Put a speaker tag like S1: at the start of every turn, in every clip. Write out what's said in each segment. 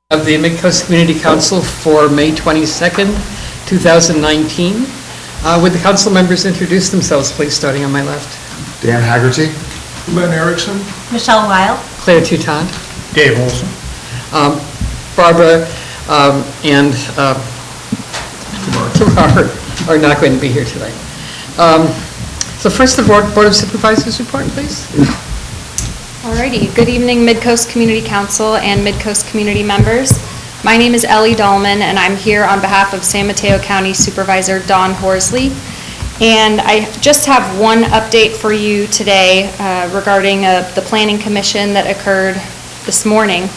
S1: Of the Midcoast Community Council for May 22nd, 2019. Would the council members introduce themselves, please, starting on my left?
S2: Dan Haggerty.
S3: Len Erickson.
S4: Michelle Weil.
S1: Claire Toutant.
S3: Dave Olson.
S1: Barbara and Tamar are not going to be here tonight. So first, the Board of Supervisors report, please.
S5: Alrighty, good evening Midcoast Community Council and Midcoast community members. My name is Ellie Dahlman and I'm here on behalf of San Mateo County Supervisor Don Horsley. And I just have one update for you today regarding the Planning Commission that occurred this morning.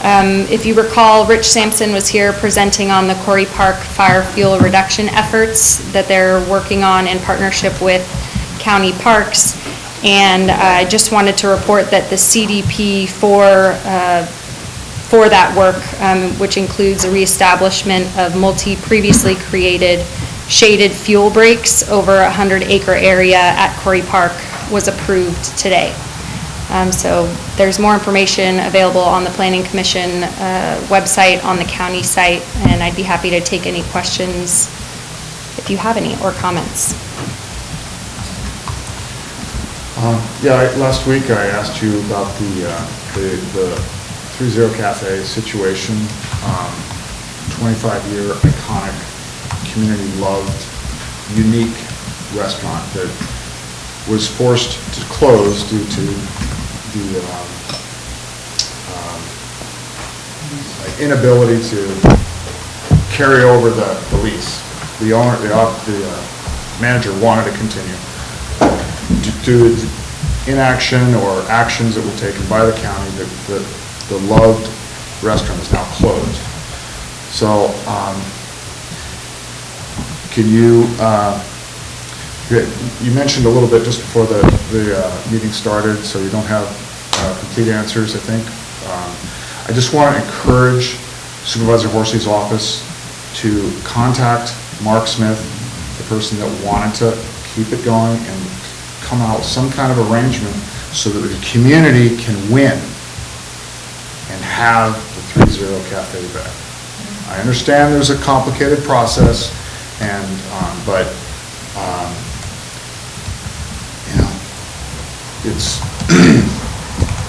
S5: If you recall, Rich Sampson was here presenting on the Corey Park fire fuel reduction efforts that they're working on in partnership with county parks. And I just wanted to report that the CDP for that work, which includes a reestablishment of previously created shaded fuel breaks over a 100-acre area at Corey Park, was approved today. So there's more information available on the Planning Commission website, on the county site, and I'd be happy to take any questions if you have any or comments.
S2: Last week I asked you about the 3-0 Cafe situation, 25-year iconic, community-loved, unique restaurant that was forced to close due to the inability to carry over the lease. The owner, the manager wanted to continue. Due to inaction or actions that were taken by the county, the loved restaurant is now closed. So, can you mentioned a little bit just before the meeting started, so you don't have complete answers, I think. I just want to encourage Supervisor Horsley's office to contact Mark Smith, the person that wanted to keep it going, and come out with some kind of arrangement so that the community can win and have the 3-0 Cafe back. I understand there's a complicated process, and but you know, it's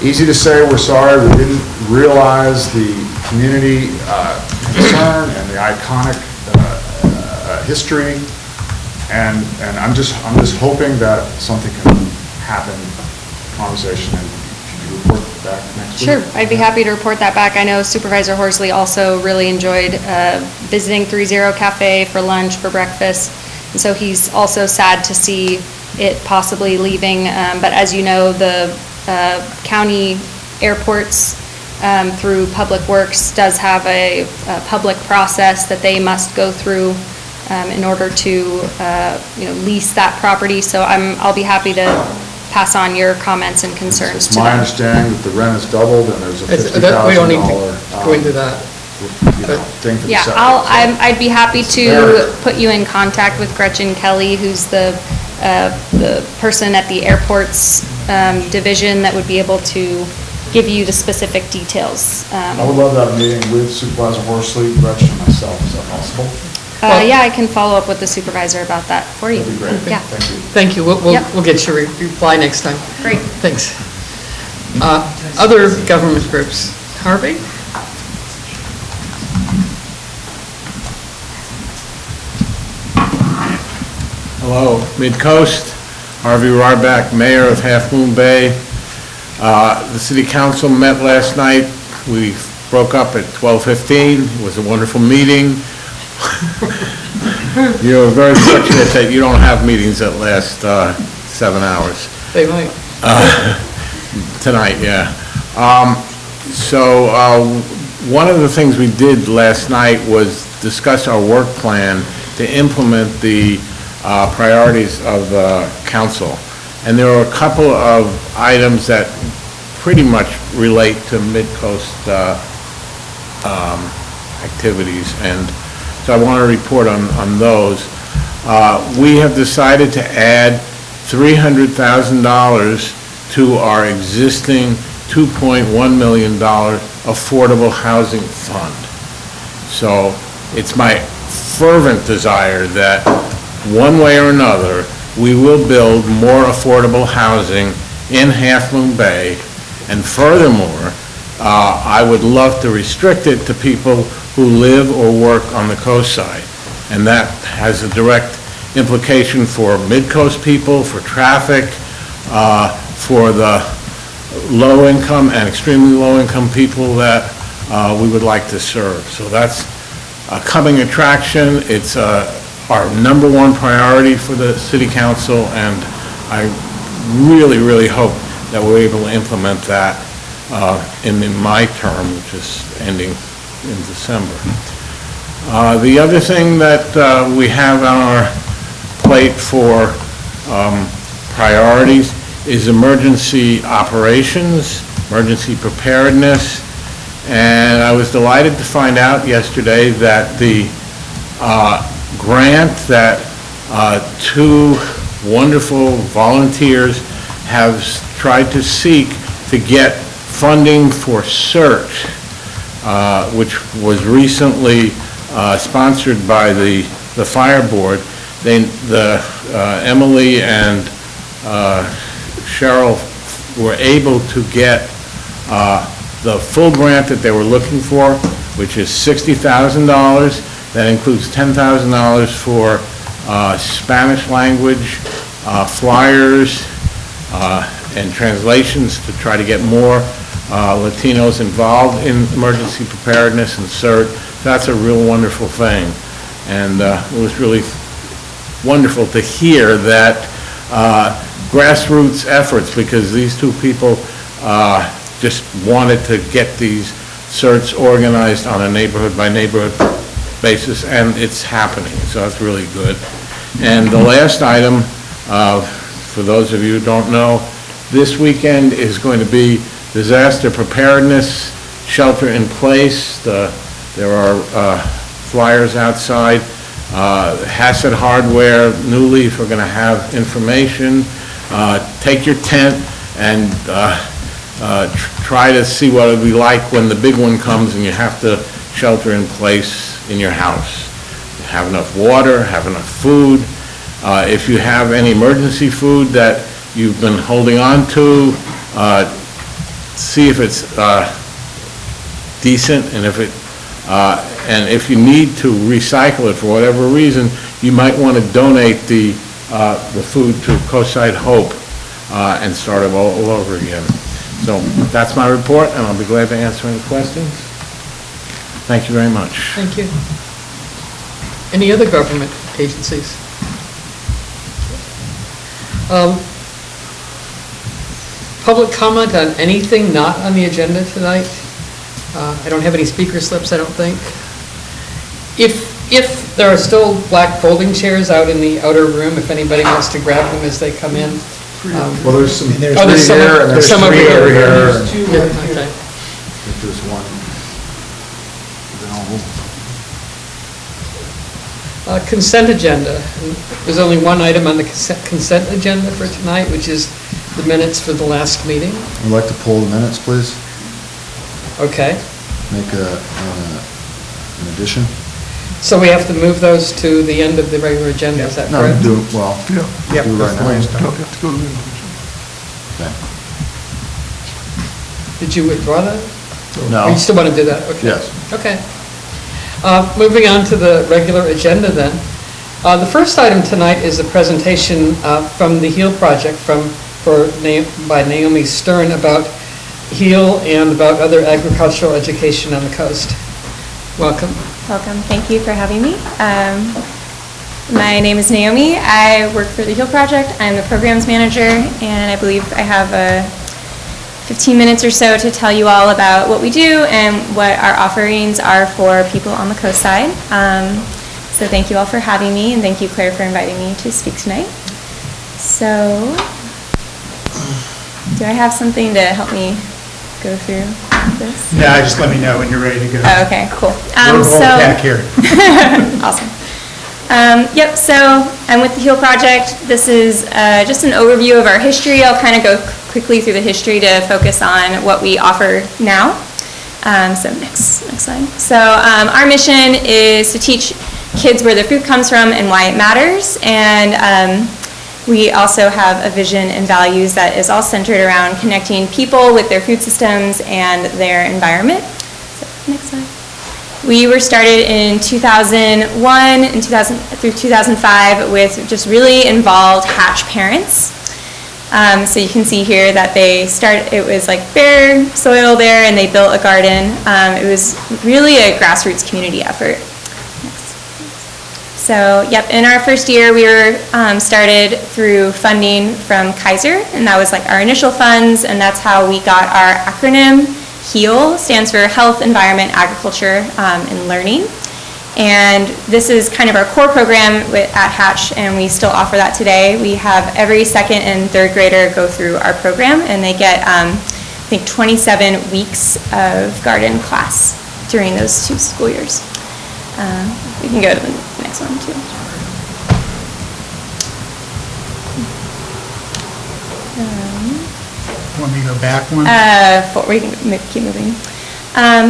S2: easy to say we're sorry, we didn't realize the community concern and the iconic history. And I'm just hoping that something can happen, conversation, and can you report back next week?
S5: Sure, I'd be happy to report that back. I know Supervisor Horsley also really enjoyed visiting 3-0 Cafe for lunch, for breakfast, and so he's also sad to see it possibly leaving. But as you know, the county airports through Public Works does have a public process that they must go through in order to lease that property. So I'll be happy to pass on your comments and concerns.
S2: It's my understanding that the rent is doubled and there's a $50,000
S1: we don't need to go into that.
S2: Thing for the septic.
S5: I'd be happy to put you in contact with Gretchen Kelly, who's the person at the airports division that would be able to give you the specific details.
S2: I would love to have a meeting with Supervisor Horsley, Gretchen, and myself. Is that possible?
S5: Yeah, I can follow up with the supervisor about that for you.
S2: That'd be great.
S5: Yeah.
S2: Thank you.
S1: Thank you. We'll get your reply next time.
S5: Great.
S1: Thanks. Other government groups. Harvey?
S6: Hello, Midcoast. Harvey Ryback, Mayor of Half Moon Bay. The City Council met last night. We broke up at 12:15. It was a wonderful meeting. You're very fortunate that you don't have meetings that last 7 hours.
S1: They might.
S6: Tonight, yeah. One of the things we did last night was discuss our work plan to implement the priorities of the council. And there were a couple of items that pretty much relate to Midcoast activities, and so I want to report on those. We have decided to add $300,000 to our existing $2.1 million affordable housing fund. So it's my fervent desire that one way or another, we will build more affordable housing in Half Moon Bay. And furthermore, I would love to restrict it to people who live or work on the coast side. And that has a direct implication for Midcoast people, for traffic, for the low-income and extremely low-income people that we would like to serve. So that's a coming attraction. It's our number one priority for the City Council, and I really, really hope that we're able to implement that in my term, which is ending in December. The other thing that we have on our plate for priorities is emergency operations, emergency preparedness, and I was delighted to find out yesterday that the grant that two wonderful volunteers have tried to seek to get funding for search, which was recently sponsored by the fire board. Emily and Cheryl were able to get the full grant that they were looking for, which is $60,000. That includes $10,000 for Spanish language, flyers, and translations to try to get more Latinos involved in emergency preparedness and CERT. That's a real wonderful thing. And it was really wonderful to hear that grassroots efforts, because these two people just wanted to get these certs organized on a neighborhood-by-neighborhood basis, and it's happening, so that's really good. And the last item, for those of you who don't know, this weekend is going to be disaster preparedness, shelter in place. There are flyers outside. Hassett Hardware, New Leaf are going to have information. Take your tent and try to see what it would be like when the big one comes and you have to shelter in place in your house. Have enough water, have enough food. If you have any emergency food that you've been holding on to, see if it's decent, and if you need to recycle it for whatever reason, you might want to donate the food to Coastside Hope and start it all over again. So that's my report, and I'll be glad to answer any questions. Thank you very much.
S1: Thank you. Any other government agencies? Public comment on anything not on the agenda tonight? I don't have any speaker slips, I don't think. If there are still black folding chairs out in the outer room, if anybody wants to grab them as they come in.
S2: Well, there's some three
S1: there's some,
S2: here, and there's
S1: some over
S2: three over
S1: here.
S2: here.
S3: There's two
S1: Yeah,
S3: right here.
S1: okay.
S2: If there's one.
S1: Consent agenda. There's only one item on the consent agenda for tonight, which is the minutes for the last meeting.
S2: I'd like to pull the minutes, please.
S1: Okay.
S2: Make an addition.
S1: So we have to move those to the end of the regular agenda, is that
S2: No,
S1: correct?
S2: do, well,
S3: Yeah.
S1: Yep.
S2: do it right now.
S3: You have to go to the
S2: Okay.
S1: Did you withdraw that? Or
S2: No.
S1: you still want to do that? Okay.
S2: Yes.
S1: Okay. Moving on to the regular agenda then. The first item tonight is a presentation from the HEAL project by Naomi Stern about HEAL and about other agricultural education on the coast. Welcome.
S4: Welcome. Thank you for having me. My name is Naomi. I work for the HEAL Project. I'm the programs manager, and I believe I have 15 minutes or so to tell you all about what we do and what our offerings are for people on the coast side. So thank you all for having me, and thank you, Claire, for inviting me to speak tonight. So, do I have something to help me go through this?
S3: Yeah, just let me know when you're ready to go.
S4: Oh, okay, cool.
S3: We're all back here.
S4: Awesome. Yep, so I'm with the HEAL Project. This is just an overview of our history. I'll kind of go quickly through the history to focus on what we offer now. So next slide. So our mission is to teach kids where their food comes from and why it matters. And we also have a vision and values that is all centered around connecting people with their food systems and their environment. So next slide. We were started in 2001 and through 2005 with just really involved Hatch parents. So you can see here that it was like bare soil there and they built a garden. It was really a grassroots community effort. So, yep, in our first year, we were started through funding from Kaiser, and that was like our initial funds, and that's how we got our acronym. HEAL stands for Health, Environment, Agriculture, and Learning. And this is kind of our core program at Hatch, and we still offer that today. We have every second and third grader go through our program, and they get, I think, 27 weeks of garden class during those 2 school years. We can go to the next one too.
S3: Want me to go back one?
S4: We can keep moving.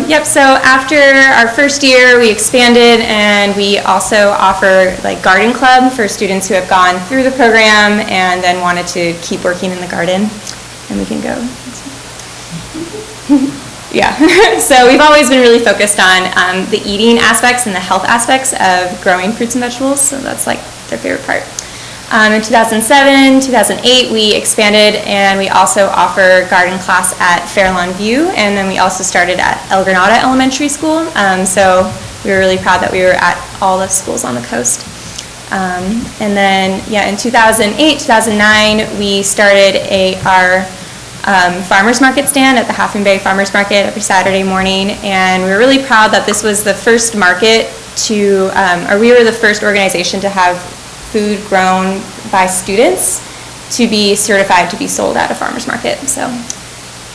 S4: Yep, so after our first year, we expanded and we also offer like garden club for students who have gone through the program and then wanted to keep working in the garden. And we can go. Yeah, so we've always been really focused on the eating aspects and the health aspects of growing fruits and vegetables, so that's like their favorite part. In 2007, 2008, we expanded and we also offer garden class at Fairlawn View, and then we also started at El Granada Elementary School, so we were really proud that we were at all the schools on the coast. And then, yeah, in 2008, 2009, we started our farmers market stand at the Half Moon Bay Farmers Market every Saturday morning, and we were really proud that this was the first market we were the first organization to have food grown by students to be certified to be sold at a farmers market. So,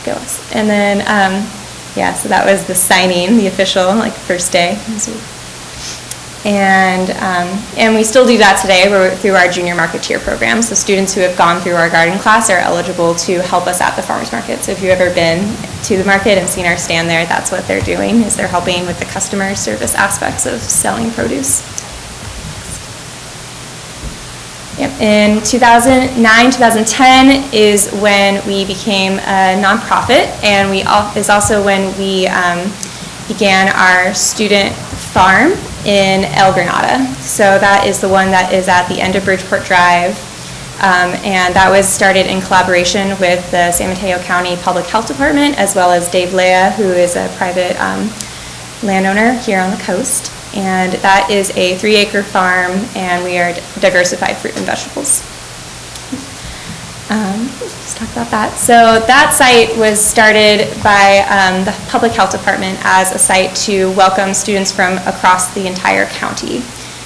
S4: go us. And then, yeah, so that was the signing, the official, like, first day. And we still do that today through our junior marketeer program. So students who have gone through our garden class are eligible to help us at the farmers market. So if you've ever been to the market and seen our stand there, that's what they're doing, is they're helping with the customer service aspects of selling produce. Yep. In 2009, 2010 is when we became a nonprofit, and is also when we began our student farm in El Granada. So that is the one that is at the end of Bridgeport Drive, and that was started in collaboration with the San Mateo County Public Health Department, as well as Dave Lea, who is a private landowner here on the coast. And that is a 3-acre farm, and we are diversified fruit and vegetables. Let's talk about that. So that site was started by the Public Health Department as a site to welcome students from across the entire county.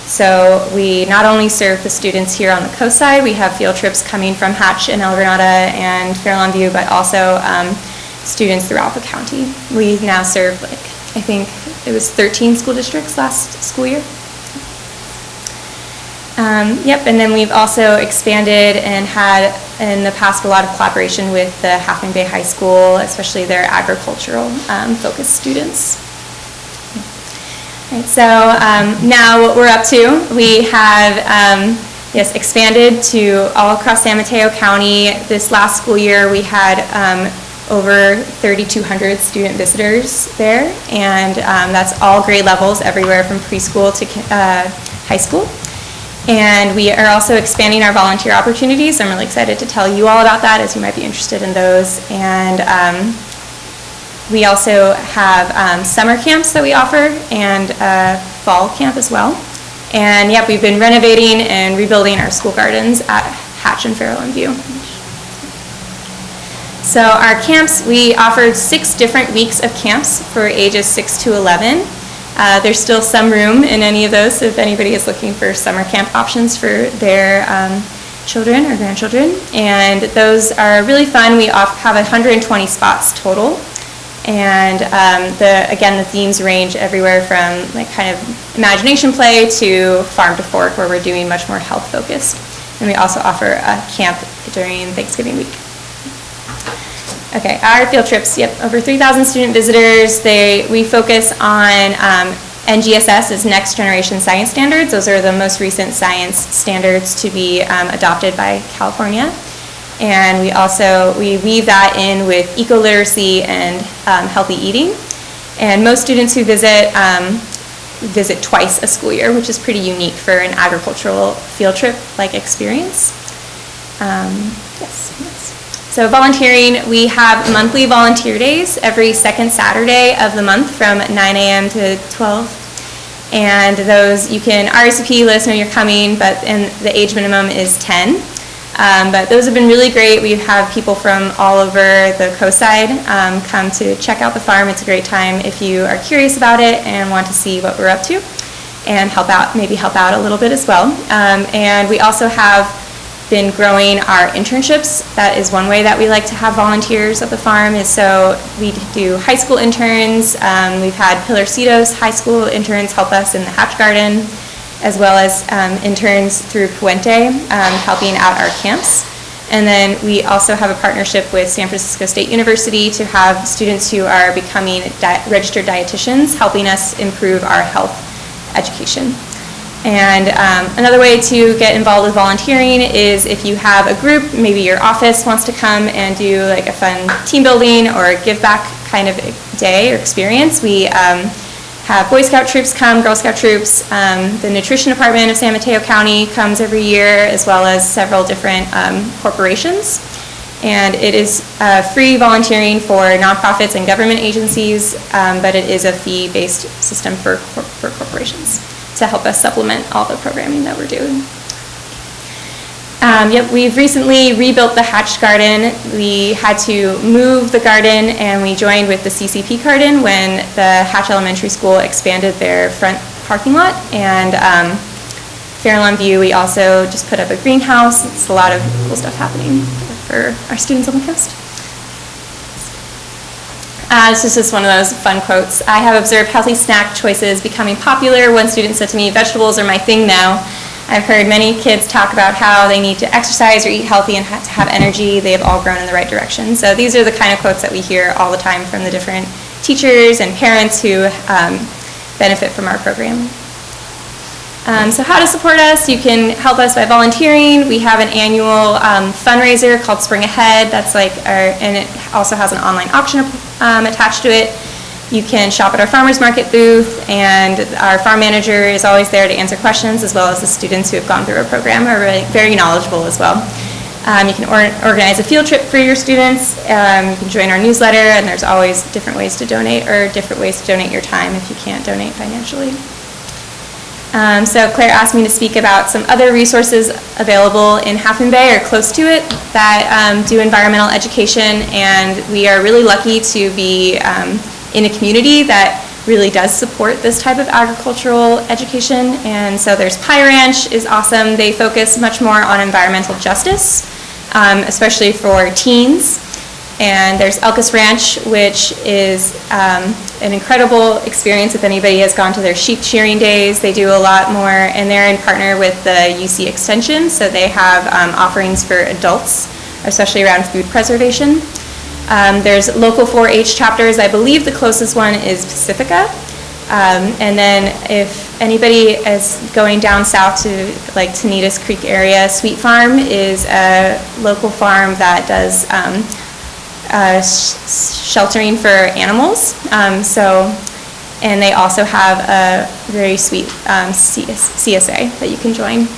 S4: So we not only serve the students here on the coast side, we have field trips coming from Hatch and El Granada and Fairlawn View, but also students throughout the county. We now serve, like, I think it was 13 school districts last school year. Yep, and then we've also expanded and had in the past a lot of collaboration with the Half Moon Bay High School, especially their agricultural focused students. Right, so now what we're up to, we have expanded to all across San Mateo County. This last school year we had over 3,200 student visitors there, and that's all grade levels, everywhere from preschool to high school. And we are also expanding our volunteer opportunities. I'm really excited to tell you all about that, as you might be interested in those. And we also have summer camps that we offer, and fall camp as well. And yeah, we've been renovating and rebuilding our school gardens at Hatch and Fairlawn View. So our camps, we offered 6 different weeks of camps for ages 6 to 11. There's still some room in any of those, so if anybody is looking for summer camp options for their children or grandchildren. And those are really fun. We have 120 spots total. And again, the themes range everywhere from like kind of imagination play to farm to fork, where we're doing much more health focused. And we also offer a camp during Thanksgiving week. Okay, our field trips, yep, over 3,000 student visitors. We focus on NGSS is Next Generation Science Standards. Those are the most recent science standards to be adopted by California. And we weave that in with eco-literacy and healthy eating. And most students who visit twice a school year, which is pretty unique for an agricultural field trip-like experience. Yes. So volunteering, we have monthly volunteer days every second Saturday of the month from 9 a.m. to 12. And those, you can RSVP, let us know you're coming, and the age minimum is 10. But those have been really great. We have people from all over the coast side come to check out the farm. It's a great time if you are curious about it and want to see what we're up to and maybe help out a little bit as well. And we also have been growing our internships. That is one way that we like to have volunteers at the farm, is so we do high school interns. We've had Pilarcitos high school interns help us in the hatch garden, as well as interns through Puente helping out our camps. And then we also have a partnership with San Francisco State University to have students who are becoming registered dietitians helping us improve our health education. And another way to get involved with volunteering is if you have a group, maybe your office wants to come and do like a fun team building or give back kind of day or experience. We have Boy Scout troops come, Girl Scout troops. The nutrition department of San Mateo County comes every year, as well as several different corporations. And it is free volunteering for nonprofits and government agencies, but it is a fee-based system for corporations to help us supplement all the programming that we're doing. Yep, we've recently rebuilt the hatched garden. We had to move the garden, and we joined with the CCP garden when the Hatch Elementary School expanded their front parking lot. And Fair Lawn View, we also just put up a greenhouse. It's a lot of cool stuff happening for our students on the coast. This is just one of those fun quotes. I have observed healthy snack choices becoming popular. One student said to me, "Vegetables are my thing now." I've heard many kids talk about how they need to exercise or eat healthy and to have energy. They have all grown in the right direction. So these are the kind of quotes that we hear all the time from the different teachers and parents who benefit from our program. So how to support us? You can help us by volunteering. We have an annual fundraiser called Spring Ahead. That's and it also has an online auction attached to it. You can shop at our farmers market booth, and our farm manager is always there to answer questions, as well as the students who have gone through our program are really very knowledgeable as well. You can organize a field trip for your students. You can join our newsletter, and there's always different ways to donate, or different ways to donate your time if you can't donate financially. So Claire asked me to speak about some other resources available in Half Moon Bay or close to it that do environmental education, and we are really lucky to be in a community that really does support this type of agricultural education. And so there's Pie Ranch is awesome. They focus much more on environmental justice, especially for teens. And there's Elkis Ranch, which is an incredible experience if anybody has gone to their sheep shearing days. They do a lot more, and they're in partner with the UC Extension, so they have offerings for adults, especially around food preservation. There's local 4-H chapters. I believe the closest one is Pacifica. And then if anybody is going down south to like Tanitas Creek area, Sweet Farm is a local farm that does sheltering for animals. And they also have a very sweet CSA that you can join.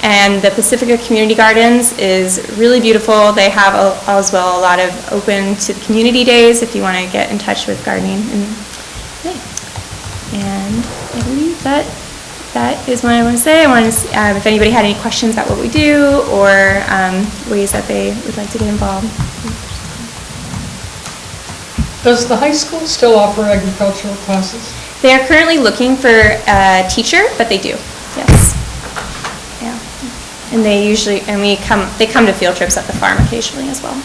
S4: And the Pacifica Community Gardens is really beautiful. They have as well a lot of open to the community days if you want to get in touch with gardening. And I believe that is what I want to say. I want to if anybody had any questions about what we do or ways that they would like to get involved.
S1: Does the high school still offer agricultural classes?
S4: They are currently looking for a teacher, but they do, yes. Yeah. And they come to field trips at the farm occasionally as well.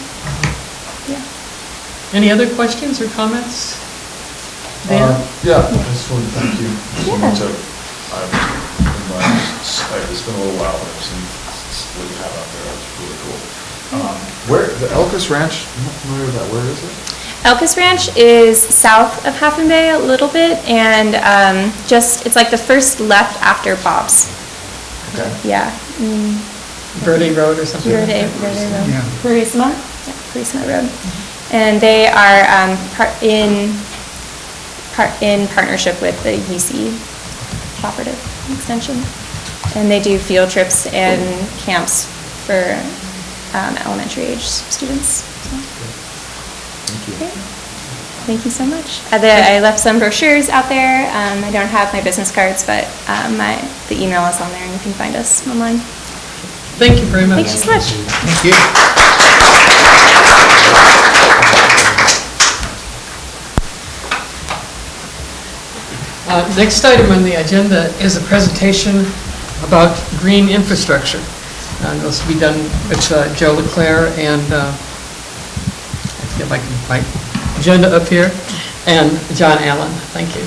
S4: Yeah.
S1: Any other questions or comments? Dan?
S2: Yeah, I just want to thank you so much. It's been a little while, but I've seen what you have out there, that's really cool. Where, the Elkis Ranch, I'm not familiar with that, where is it?
S4: Elkis Ranch is south of Half Moon Bay a little bit, and it's like the first left after Bob's.
S2: Okay.
S4: Yeah.
S1: Verde Road or something?
S4: Verde
S1: like that.
S4: Road.
S3: Yeah.
S4: Purisima? Yeah, Purisima Road. And they are in partnership with the UC Cooperative Extension. And they do field trips and camps for elementary age students. So.
S2: Thank you.
S4: Great. Thank you so much. I left some brochures out there. I don't have my business cards, but the email is on there, and you can find us online.
S1: Thank you very much.
S4: Thank you so much.
S3: Thank you.
S1: Next item on the agenda is a presentation about green infrastructure. And this will be done with Joe Leclerc and, let's see if I can find my agenda up here, and John Allen. Thank you.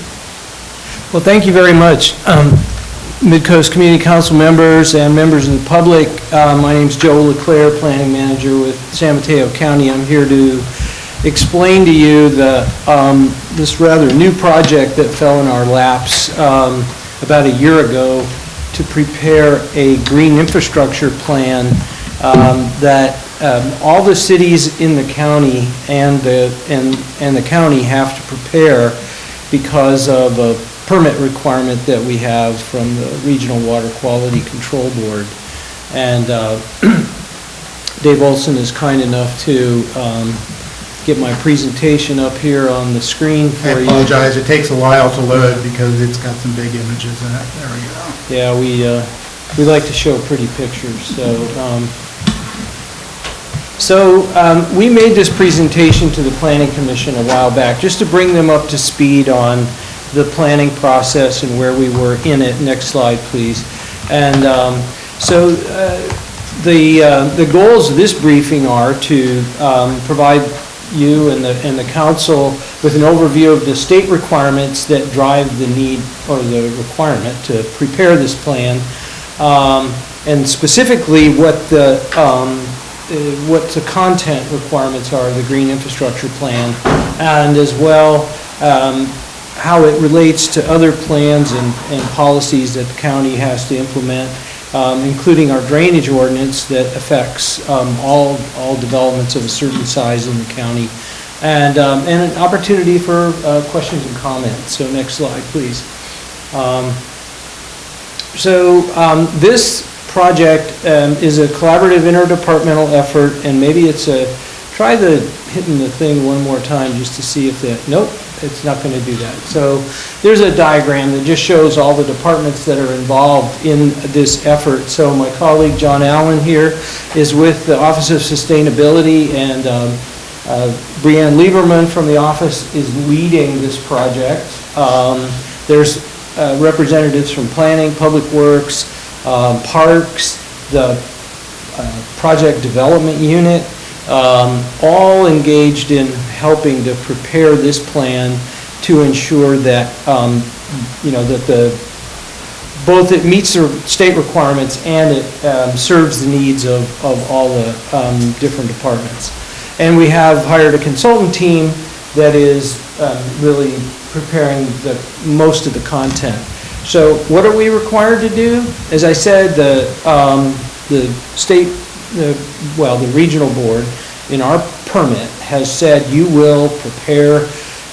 S7: Well, thank you very much. Midcoast Community Council members and members of the public, my name's Joe Leclerc, Planning Manager with San Mateo County. I'm here to explain to you this rather new project that fell in our laps about a year ago to prepare a green infrastructure plan that all the cities in the county and the county have to prepare because of a permit requirement that we have from the Regional Water Quality Control Board. And Dave Olson is kind enough to get my presentation up here on the screen for
S3: I
S7: you.
S3: apologize, it takes a while to load because it's got some big images in it. There we go.
S7: Yeah, we like to show pretty pictures, so we made this presentation to the Planning Commission a while back, just to bring them up to speed on the planning process and where we were in it. Next slide, please. And the goals of this briefing are to provide you and the council with an overview of the state requirements that drive the need or the requirement to prepare this plan, and specifically what the content requirements are of the green infrastructure plan, and as well how it relates to other plans and policies that the county has to implement, including our drainage ordinance that affects all developments of a certain size in the county, and an opportunity for questions and comments. So next slide, please. This project is a collaborative interdepartmental effort, and maybe it's try hitting the thing one more time just to see if nope, it's not going to do that. So there's a diagram that just shows all the departments that are involved in this effort. So my colleague John Allen here is with the Office of Sustainability, and Brianne Lieberman from the office is leading this project. There's representatives from Planning, Public Works, Parks, the Project Development Unit, all engaged in helping to prepare this plan to ensure that both it meets the state requirements and it serves the needs of all the different departments. And we have hired a consultant team that is really preparing most of the content. So what are we required to do? As I said, the regional board in our permit has said you will prepare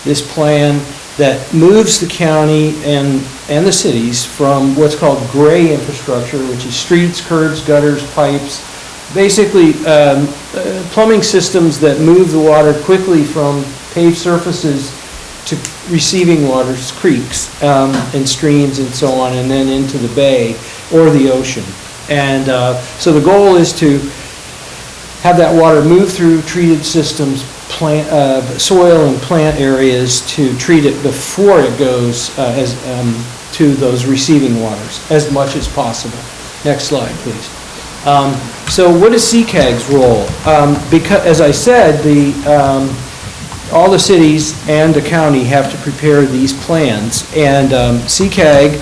S7: this plan that moves the county and the cities from what's called gray infrastructure, which is streets, curbs, gutters, pipes, basically plumbing systems that move the water quickly from paved surfaces to receiving waters, creeks and streams and so on, and then into the bay or the ocean. And so the goal is to have that water move through treated systems, soil and plant areas, to treat it before it goes to those receiving waters as much as possible. Next slide, please. So what is CCAG's role? Because, as I said, all the cities and the county have to prepare these plans, and CCAG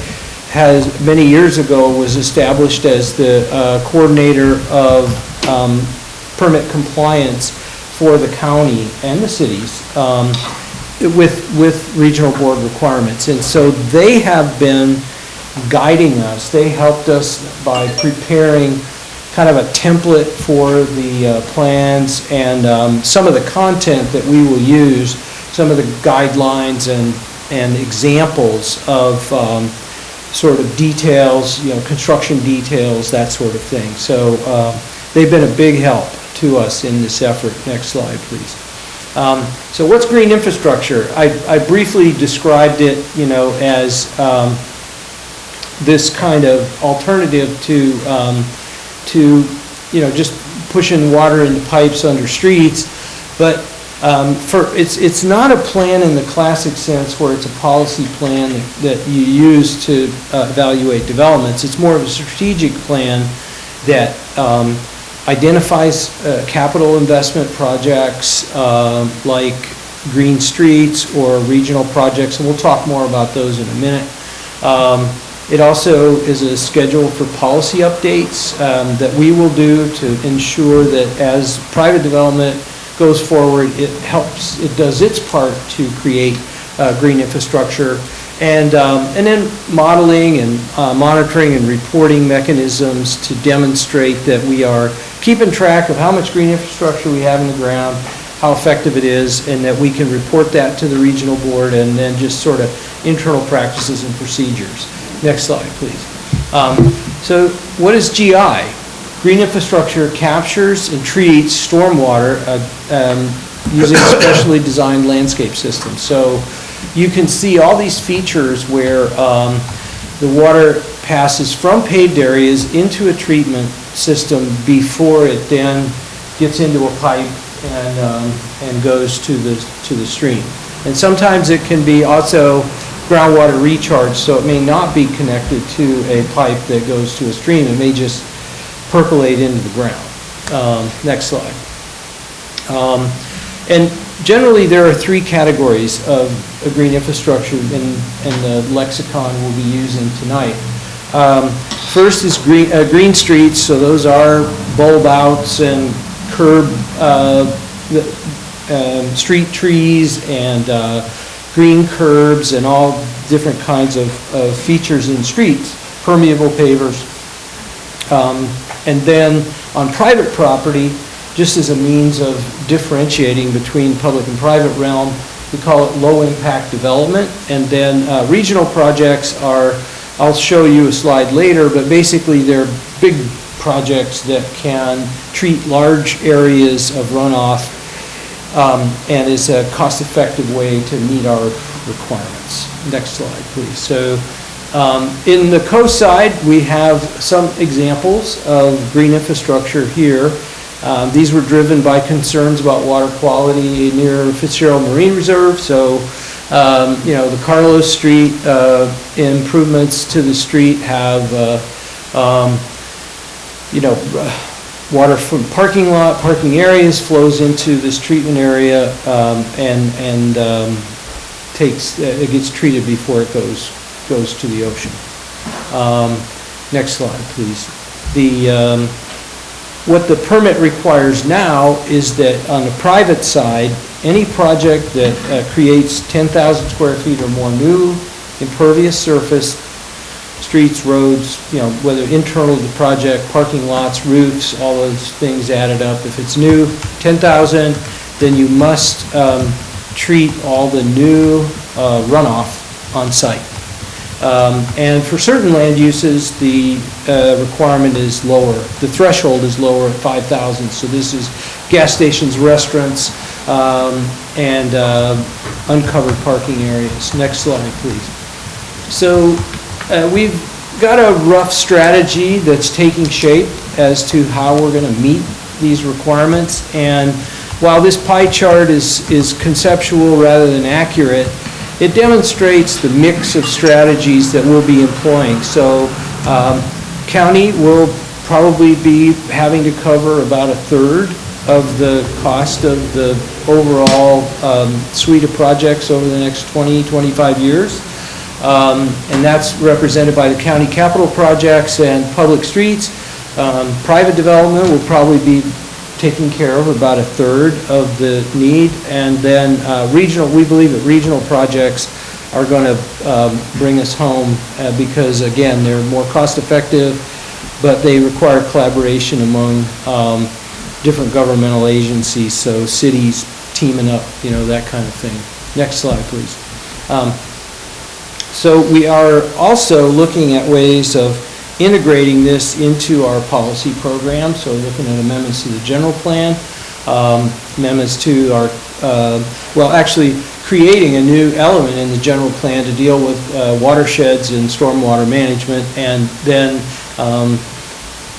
S7: many years ago, was established as the coordinator of permit compliance for the county and the cities with regional board requirements. And so they have been guiding us. They helped us by preparing kind of a template for the plans and some of the content that we will use, some of the guidelines and examples of sort of details, construction details, that sort of thing. So they've been a big help to us in this effort. Next slide, please. So what's green infrastructure? I briefly described it, as this kind of alternative to just pushing water into pipes under streets, but it's not a plan in the classic sense where it's a policy plan that you use to evaluate developments. It's more of a strategic plan that identifies capital investment projects like green streets or regional projects, and we'll talk more about those in a minute. It also is a schedule for policy updates that we will do to ensure that as private development goes forward, it does its part to create green infrastructure, and then modeling and monitoring and reporting mechanisms to demonstrate that we are keeping track of how much green infrastructure we have in the ground, how effective it is, and that we can report that to the regional board, and then just sort of internal practices and procedures. Next slide, please. So what is GI? Green infrastructure captures and treats stormwater using specially designed landscape systems. So you can see all these features where the water passes from paved areas into a treatment system before it then gets into a pipe and goes to the stream. And sometimes it can be also groundwater recharge, so it may not be connected to a pipe that goes to a stream. It may just percolate into the ground. Next slide. And generally there are three categories of green infrastructure in the lexicon we'll be using tonight. First is green streets, so those are bulb outs and curb street trees and green curbs and all different kinds of features in streets, permeable pavers. And then on private property, just as a means of differentiating between public and private realm, we call it low-impact development. And then regional projects are, I'll show you a slide later, but basically they're big projects that can treat large areas of runoff and is a cost-effective way to meet our requirements. Next slide, please. So in the coast side, we have some examples of green infrastructure here. These were driven by concerns about water quality near Fitzgerald Marine Reserve. So, the Carlos Street improvements to the street have, water from parking areas flows into this treatment area and it gets treated before it goes to the ocean. Next slide, please. What the permit requires now is that on the private side, any project that creates 10,000 square feet or more new impervious surface, streets, roads, whether internal to the project, parking lots, roofs, all those things added up. If it's new, 10,000, then you must treat all the new runoff on site. And for certain land uses, the requirement is lower. The threshold is lower at 5,000. So this is gas stations, restaurants, and uncovered parking areas. Next slide, please. So we've got a rough strategy that's taking shape as to how we're going to meet these requirements. And while this pie chart is conceptual rather than accurate, it demonstrates the mix of strategies that we'll be employing. So county will probably be having to cover about a third of the cost of the overall suite of projects over the next 20, 25 years. and that's represented by the county capital projects and public streets. Private development will probably be taking care of about a third of the need, and then we believe that regional projects are going to bring us home because, again, they're more cost-effective, but they require collaboration among different governmental agencies, so cities teaming up, that kind of thing. Next slide, please. So we are also looking at ways of integrating this into our policy program, so we're looking at amendments to the general plan, amendments to our, actually creating a new element in the general plan to deal with watersheds and stormwater management, and then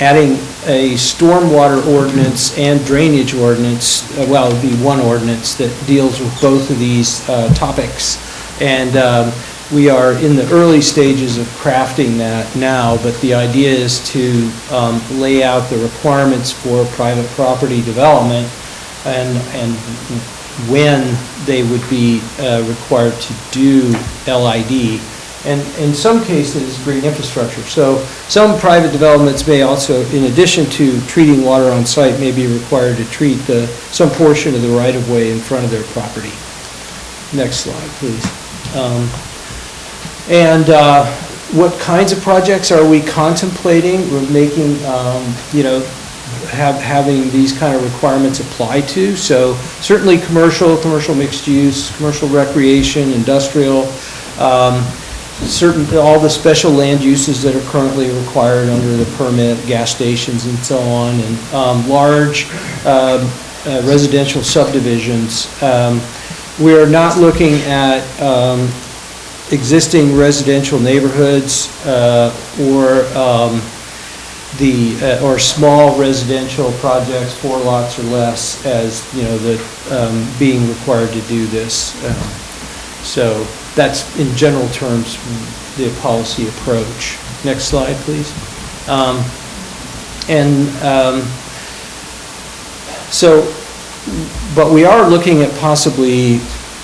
S7: adding a stormwater ordinance and drainage ordinance. Well, it would be one ordinance that deals with both of these topics. And we are in the early stages of crafting that now, but the idea is to lay out the requirements for private property development and when they would be required to do LID. And in some cases, green infrastructure. So some private developments may also, in addition to treating water on site, may be required to treat some portion of the right-of-way in front of their property. Next slide, please. What kinds of projects are we contemplating? We're making, having these kind of requirements apply to. So certainly commercial mixed use, commercial recreation, industrial, all the special land uses that are currently required under the permit, gas stations and so on, and large residential subdivisions. We're not looking at existing residential neighborhoods or small residential projects, 4 lots or less, as being required to do this. So that's, in general terms, the policy approach. Next slide, please. But we are looking at possibly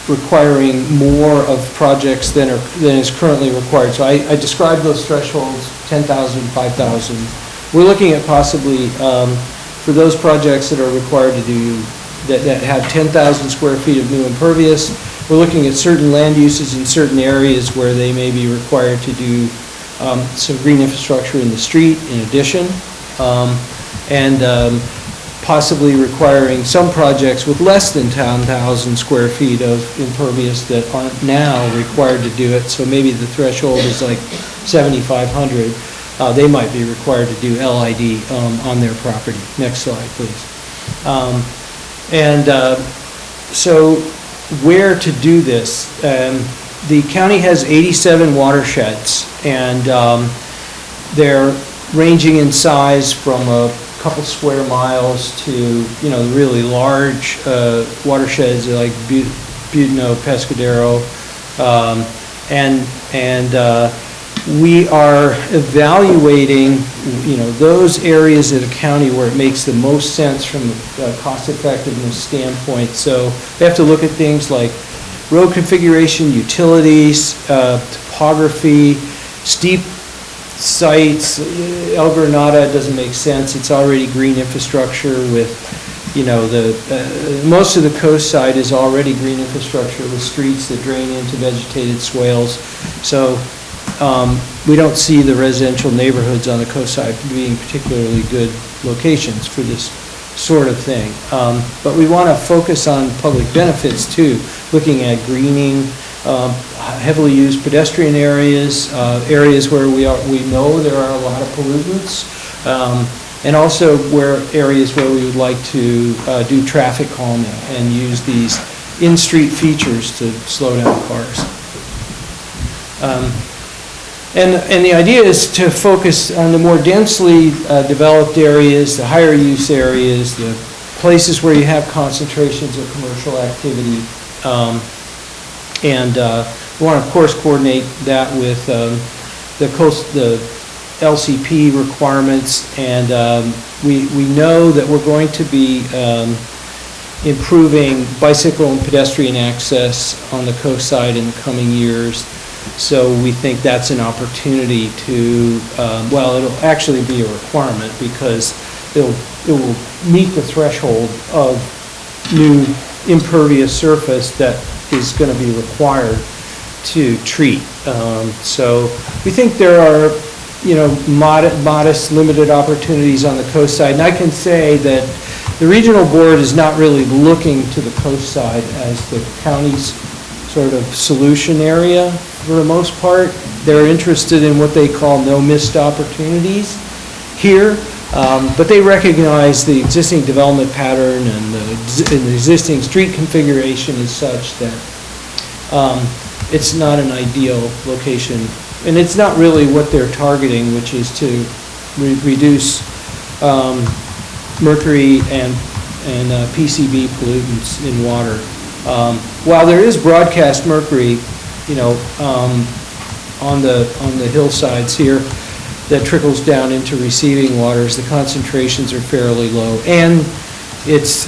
S7: requiring more of projects than is currently required. So I described those thresholds, 10,000, 5,000. We're looking at possibly, for those projects that are required to do, that have 10,000 square feet of new impervious, we're looking at certain land uses in certain areas where they may be required to do some green infrastructure in the street in addition, and possibly requiring some projects with less than 10,000 square feet of impervious that aren't now required to do it. So maybe the threshold is like 7,500. They might be required to do LID on their property. Next slide, please. So where to do this? The county has 87 watersheds, and they're ranging in size from a couple square miles to, really large watersheds like Butano, Pescadero, and we are evaluating, those areas of the county where it makes the most sense from a cost-effectiveness standpoint. So we have to look at things like road configuration, utilities, topography, steep sites. El Granada doesn't make sense. It's already green infrastructure with, most of the coast side is already green infrastructure with streets that drain into vegetated swales. So we don't see the residential neighborhoods on the coast side being particularly good locations for this sort of thing. But we want to focus on public benefits too, looking at greening, heavily used pedestrian areas, areas where we know there are a lot of pollutants, and also areas where we would like to do traffic calming and use these in-street features to slow down cars. And the idea is to focus on the more densely developed areas, the higher use areas, the places where you have concentrations of commercial activity. And we want to, of course, coordinate that with the LCP requirements. And we know that we're going to be improving bicycle and pedestrian access on the coast side in the coming years. So we think that's an opportunity to, well, it'll actually be a requirement because it will meet the threshold of new impervious surface that is going to be required to treat. So we think there are, modest, limited opportunities on the coast side. And I can say that the regional board is not really looking to the coast side as the county's sort of solution area for the most part. They're interested in what they call no missed opportunities here, but they recognize the existing development pattern and the existing street configuration is such that it's not an ideal location. And it's not really what they're targeting, which is to reduce mercury and PCB pollutants in water. While there is broadcast mercury, on the hillsides here that trickles down into receiving waters, the concentrations are fairly low, and it's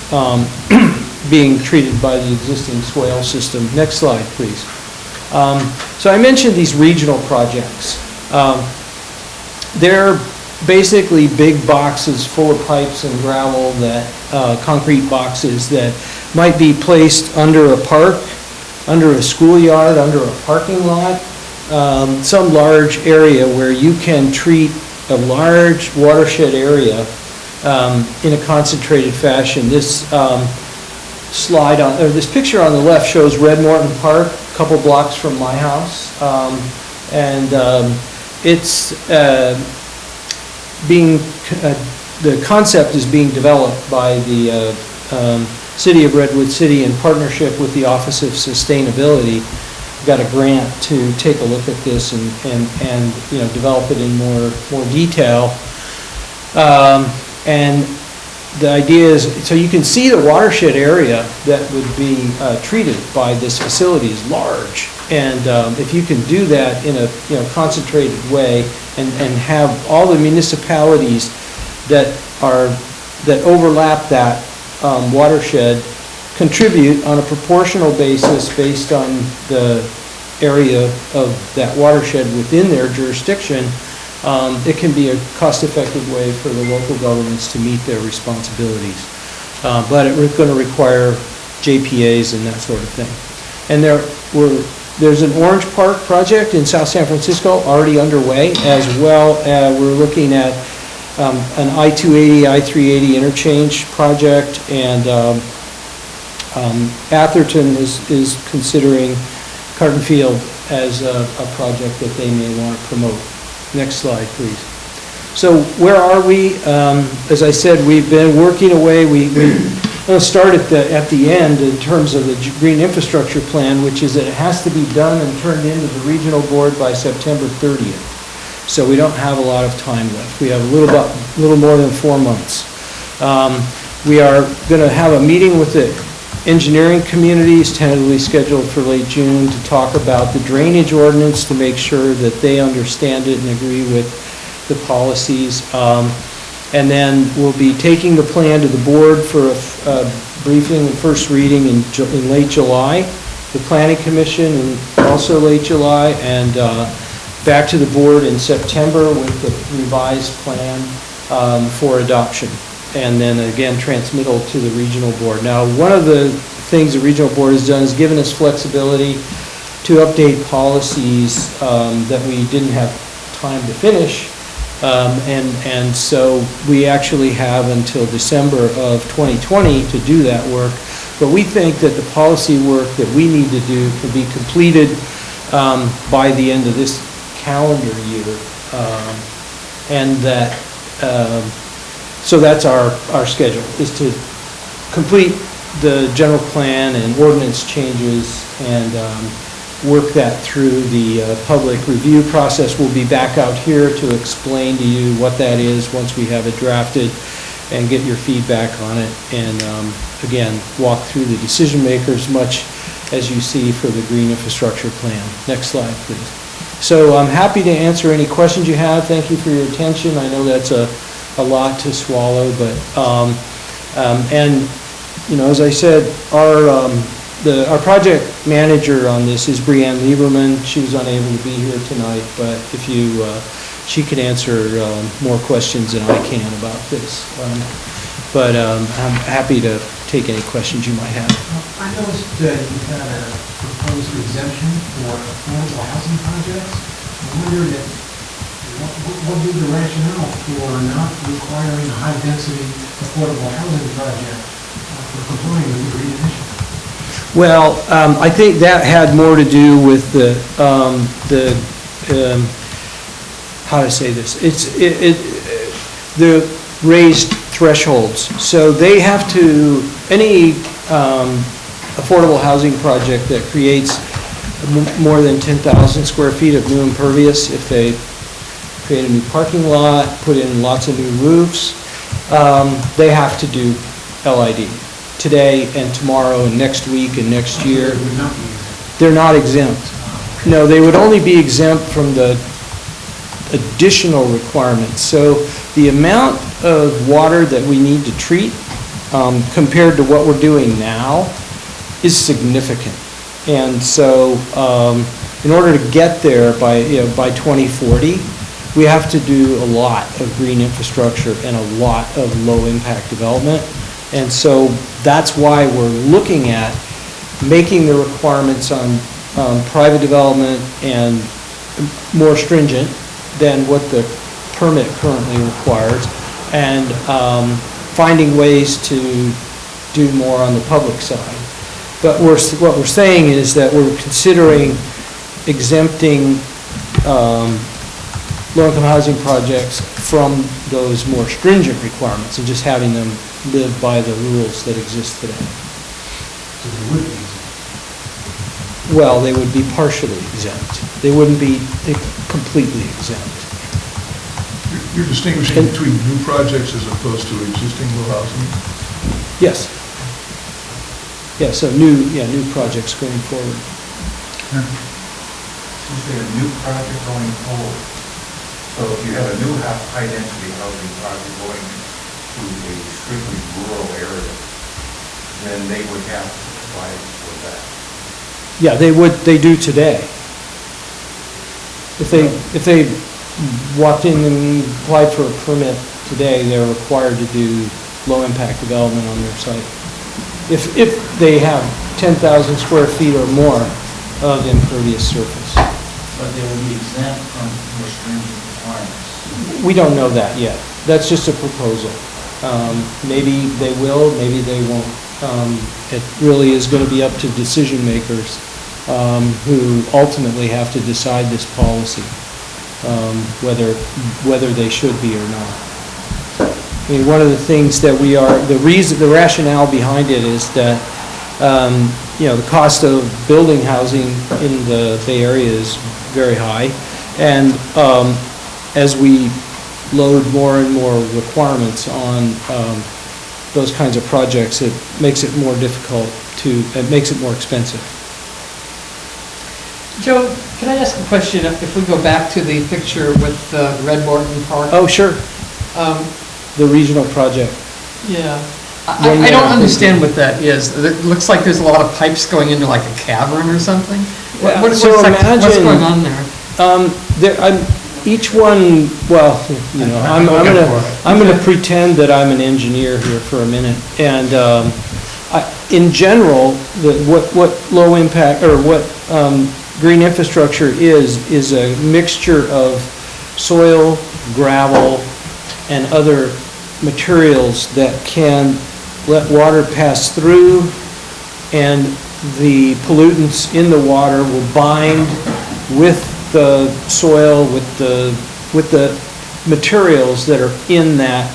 S7: being treated by the existing swale system. Next slide, please. So I mentioned these regional projects. They're basically big boxes full of pipes and gravel concrete boxes that might be placed under a park, under a schoolyard, under a parking lot, some large area where you can treat a large watershed area in a concentrated fashion. This this picture on the left shows Red Morton Park, a couple blocks from my house, it's the concept is being developed by the City of Redwood City in partnership with the Office of Sustainability. Got a grant to take a look at this and develop it in more detail. And the idea is, so you can see the watershed area that would be treated by this facility is large. And if you can do that in a concentrated way and have all the municipalities that overlap that watershed contribute on a proportional basis based on the area of that watershed within their jurisdiction, it can be a cost-effective way for the local governments to meet their responsibilities. But it's going to require JPAs and that sort of thing. And there's an Orange Park project in South San Francisco already underway, as well as we're looking at an I-280, I-380 interchange project, and Atherton is considering Carton Field as a project that they may want to promote. Next slide, please. So where are we? As I said, we've been working away. We'll start at the end in terms of the green infrastructure plan, which is that it has to be done and turned into the regional board by September 30th. So we don't have a lot of time left. We have a little more than 4 months. We are going to have a meeting with the engineering communities, tentatively scheduled for late June, to talk about the drainage ordinance to make sure that they understand it and agree with the policies. And then we'll be taking the plan to the board for a briefing and first reading in late July, the Planning Commission in also late July, and back to the board in September with the revised plan for adoption. And then again, transmittal to the regional board. Now, one of the things the regional board has done is given us flexibility to update policies that we didn't have time to finish. And so we actually have until December of 2020 to do that work. But we think that the policy work that we need to do can be completed by the end of this calendar year. And that so that's our schedule, is to complete the general plan and ordinance changes and work that through the public review process. We'll be back out here to explain to you what that is once we have it drafted and get your feedback on it. And again, walk through the decision makers much as you see for the green infrastructure plan. Next slide, please. So I'm happy to answer any questions you have. Thank you for your attention. I know that's a lot to swallow, but and as I said, our our project manager on this is Brianne Lieberman. She was unable to be here tonight, but if you, she can answer more questions than I can about this. But I'm happy to take any questions you might have.
S8: I noticed that you had a proposed exemption for affordable housing projects. I wondered if, what would be the rationale for not requiring a high-density affordable housing project for complying with the green initiative?
S7: Well, I think that had more to do with how to say this? The raised thresholds. So they have to, any affordable housing project that creates more than 10,000 square feet of new impervious, if they create a new parking lot, put in lots of new roofs, they have to do LID today and tomorrow and next week and next year. They're not exempt. No, they would only be exempt from the additional requirements. So the amount of water that we need to treat compared to what we're doing now is significant. And so in order to get there by 2040, we have to do a lot of green infrastructure and a lot of low-impact development. And so that's why we're looking at making the requirements on private development and more stringent than what the permit currently requires, and finding ways to do more on the public side. But what we're saying is that we're considering exempting low-income housing projects from those more stringent requirements and just having them live by the rules that exist today.
S8: So they would be exempt.
S7: Well, they would be partially exempt. They wouldn't be completely exempt.
S9: You're distinguishing between new projects as opposed to existing low housing?
S7: Yes. Yeah, so new projects going forward.
S10: You say a new project going forward. So if you have a new high-density housing project going to a strictly rural area, then they would have to apply for that.
S7: Yeah, they do today. If they walked in and applied for a permit today, they're required to do low-impact development on their site. If they have 10,000 square feet or more of impervious surface.
S11: But they will be exempt from more stringent requirements.
S7: We don't know that yet. That's just a proposal. Maybe they will, maybe they won't. It really is going to be up to decision makers who ultimately have to decide this policy, whether they should be or not. I mean, one of the things that the rationale behind it is that, the cost of building housing in the Bay Area is very high. And as we load more and more requirements on those kinds of projects, it makes it more difficult it makes it more expensive.
S1: Joe, can I ask a question? If we go back to the picture with Red Morton Park?
S7: Oh, sure. The regional project.
S1: Yeah. I don't understand what that is. It looks like there's a lot of pipes going into like a cavern or something. What's going on there?
S7: Each one, well, I'm going to pretend that I'm an engineer here for a minute. And in general, what low impact or what green infrastructure is a mixture of soil, gravel, and other materials that can let water pass through, and the pollutants in the water will bind with the soil, with the materials that are in that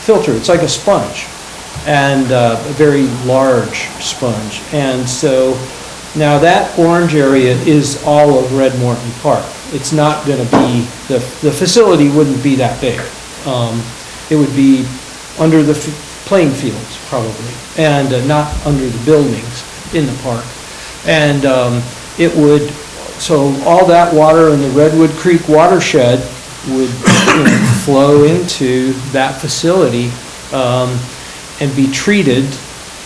S7: filter. It's like a sponge, and a very large sponge. And so now that orange area is all of Red Morton Park. It's not going to be, the facility wouldn't be that big. It would be under the playing fields probably, and not under the buildings in the park. And it would, so all that water in the Redwood Creek watershed would flow into that facility and be treated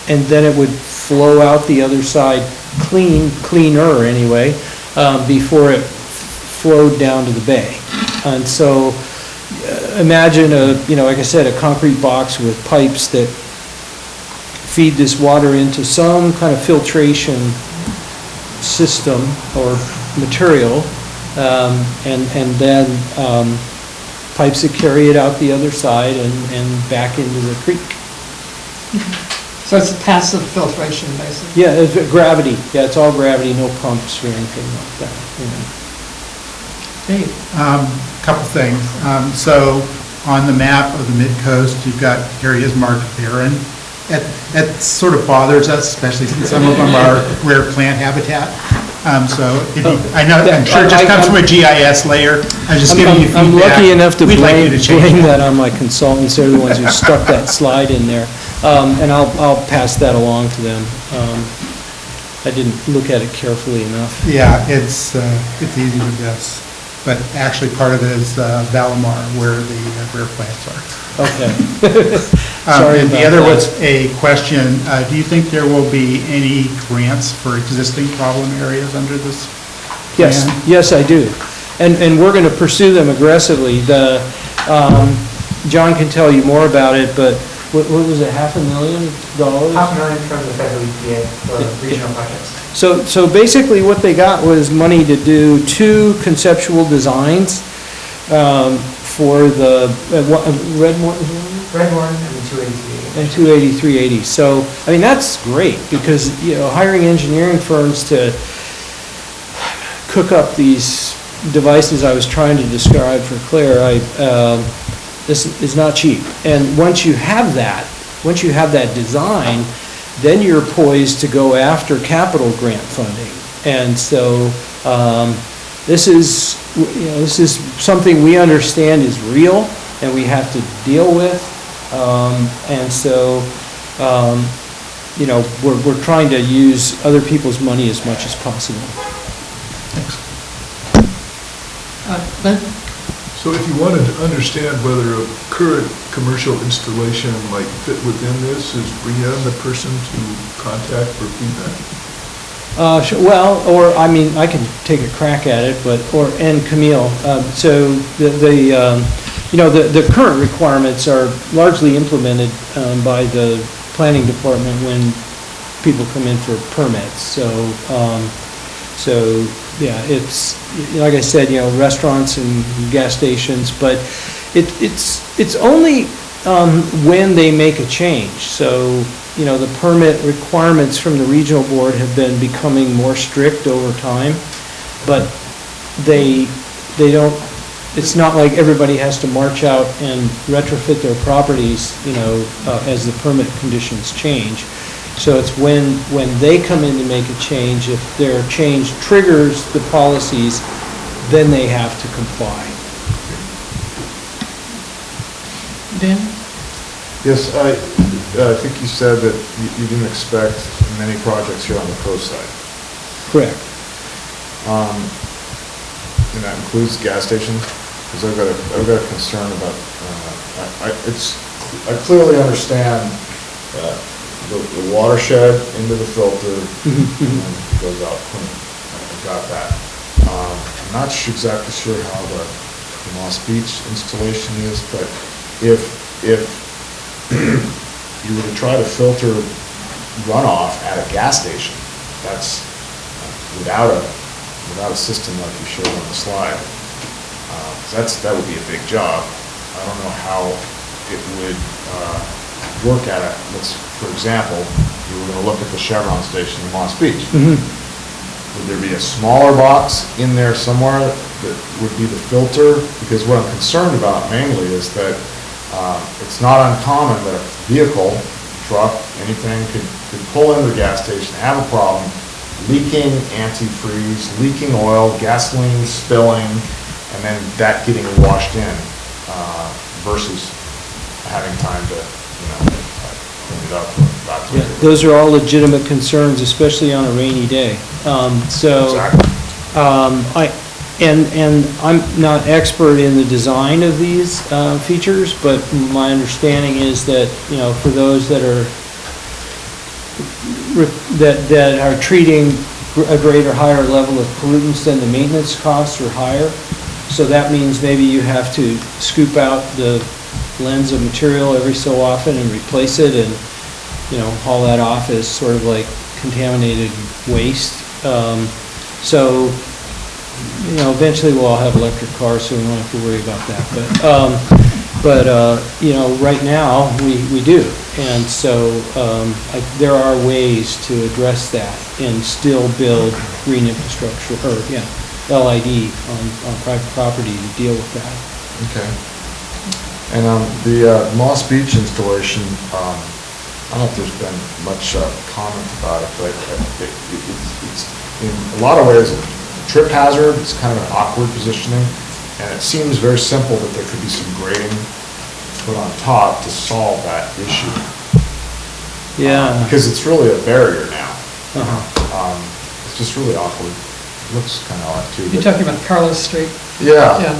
S7: and then it would flow out the other side cleaner anyway, before it flowed down to the bay. And so imagine like I said, a concrete box with pipes that feed this water into some kind of filtration system or material, and then pipes that carry it out the other side and back into the creek.
S1: So it's passive filtration, basically?
S7: Yeah, it's gravity. Yeah, it's all gravity, no pumps or anything like that.
S1: Dave?
S3: Couple things. So on the map of the Midcoast, you've got areas marked barren. That sort of bothers us, especially since some of them are rare plant habitat. I know, I'm sure it just comes from a GIS layer. I'm just giving you feedback.
S7: I'm lucky enough to
S3: We'd like you to change
S7: blame
S3: that.
S7: that on my consultants. They're the ones who stuck that slide in there. And I'll pass that along to them. I didn't look at it carefully enough.
S3: Yeah, it's easy to miss. But actually, part of it is Valimar, where the rare plants are.
S7: Okay. Sorry
S3: and
S7: about
S3: the other
S7: that.
S3: was a question, do you think there will be any grants for existing problem areas under this plan?
S7: Yes, I do. And we're going to pursue them aggressively. John can tell you more about it, but what was it, $500,000?
S8: $500,000 from the federal EPA for regional projects.
S7: So basically what they got was money to do 2 conceptual designs for the
S8: Redmore and 283.
S7: And 28380. So, I mean, that's great because, hiring engineering firms to cook up these devices I was trying to describe for Claire, this is not cheap. And once you have that design, then you're poised to go after capital grant funding. And so, this is something we understand is real and we have to deal with. And so, we're trying to use other people's money as much as possible.
S1: Ben?
S9: So if you wanted to understand whether a current commercial installation might fit within this, is Brianne the person to contact for feedback?
S7: Sure, well, or, I mean, I can take a crack at it, and Camille. So the current requirements are largely implemented by the planning department when people come in for permits. So yeah, it's, like I said, restaurants and gas stations, but it's only when they make a change. So, the permit requirements from the regional board have been becoming more strict over time, but they don't, it's not like everybody has to march out and retrofit their properties, as the permit conditions change. So it's when they come in to make a change, if their change triggers the policies, then they have to comply.
S1: Dan?
S2: Yes, I think you said that you didn't expect many projects here on the coast side.
S7: Correct.
S2: And that includes gas stations, because I've got a concern about, I clearly understand the watershed into the filter, and then it goes out clean. I got that. I'm not exactly sure how the Moss Beach installation is, but if you were to try to filter runoff at a gas station, that's without a system like you showed on the slide, that would be a big job. I don't know how it would work at it. For example, you were going to look at the Chevron station in Moss Beach. Would there be a smaller box in there somewhere that would be the filter? Because what I'm concerned about mainly is that it's not uncommon that a vehicle, truck, anything could pull into the gas station, have a problem, leaking antifreeze, leaking oil, gasoline spilling, and then that getting washed in versus having time to, clean it up.
S7: Yeah, those are all legitimate concerns, especially on a rainy day.
S2: Exactly.
S7: And I'm not expert in the design of these features, but my understanding is that, for those that are that are treating a greater, higher level of pollutants, then the maintenance costs are higher. So that means maybe you have to scoop out the lens of material every so often and replace it and, haul that off as sort of like contaminated waste. So, eventually we'll all have electric cars, so we won't have to worry about that. But right now, we do. And so there are ways to address that and still build green infrastructure, or, LID on private property to deal with that.
S2: Okay. And the Moss Beach installation, I don't know if there's been much comment about it, but it's in a lot of ways a trip hazard. It's kind of an awkward positioning, and it seems very simple that there could be some grading put on top to solve that issue.
S7: Yeah.
S2: Because it's really a barrier now.
S7: Uh-huh.
S2: It's just really awkward. It looks kind of odd too.
S1: You're talking about Carlos Street?
S2: Yeah.
S1: Yeah.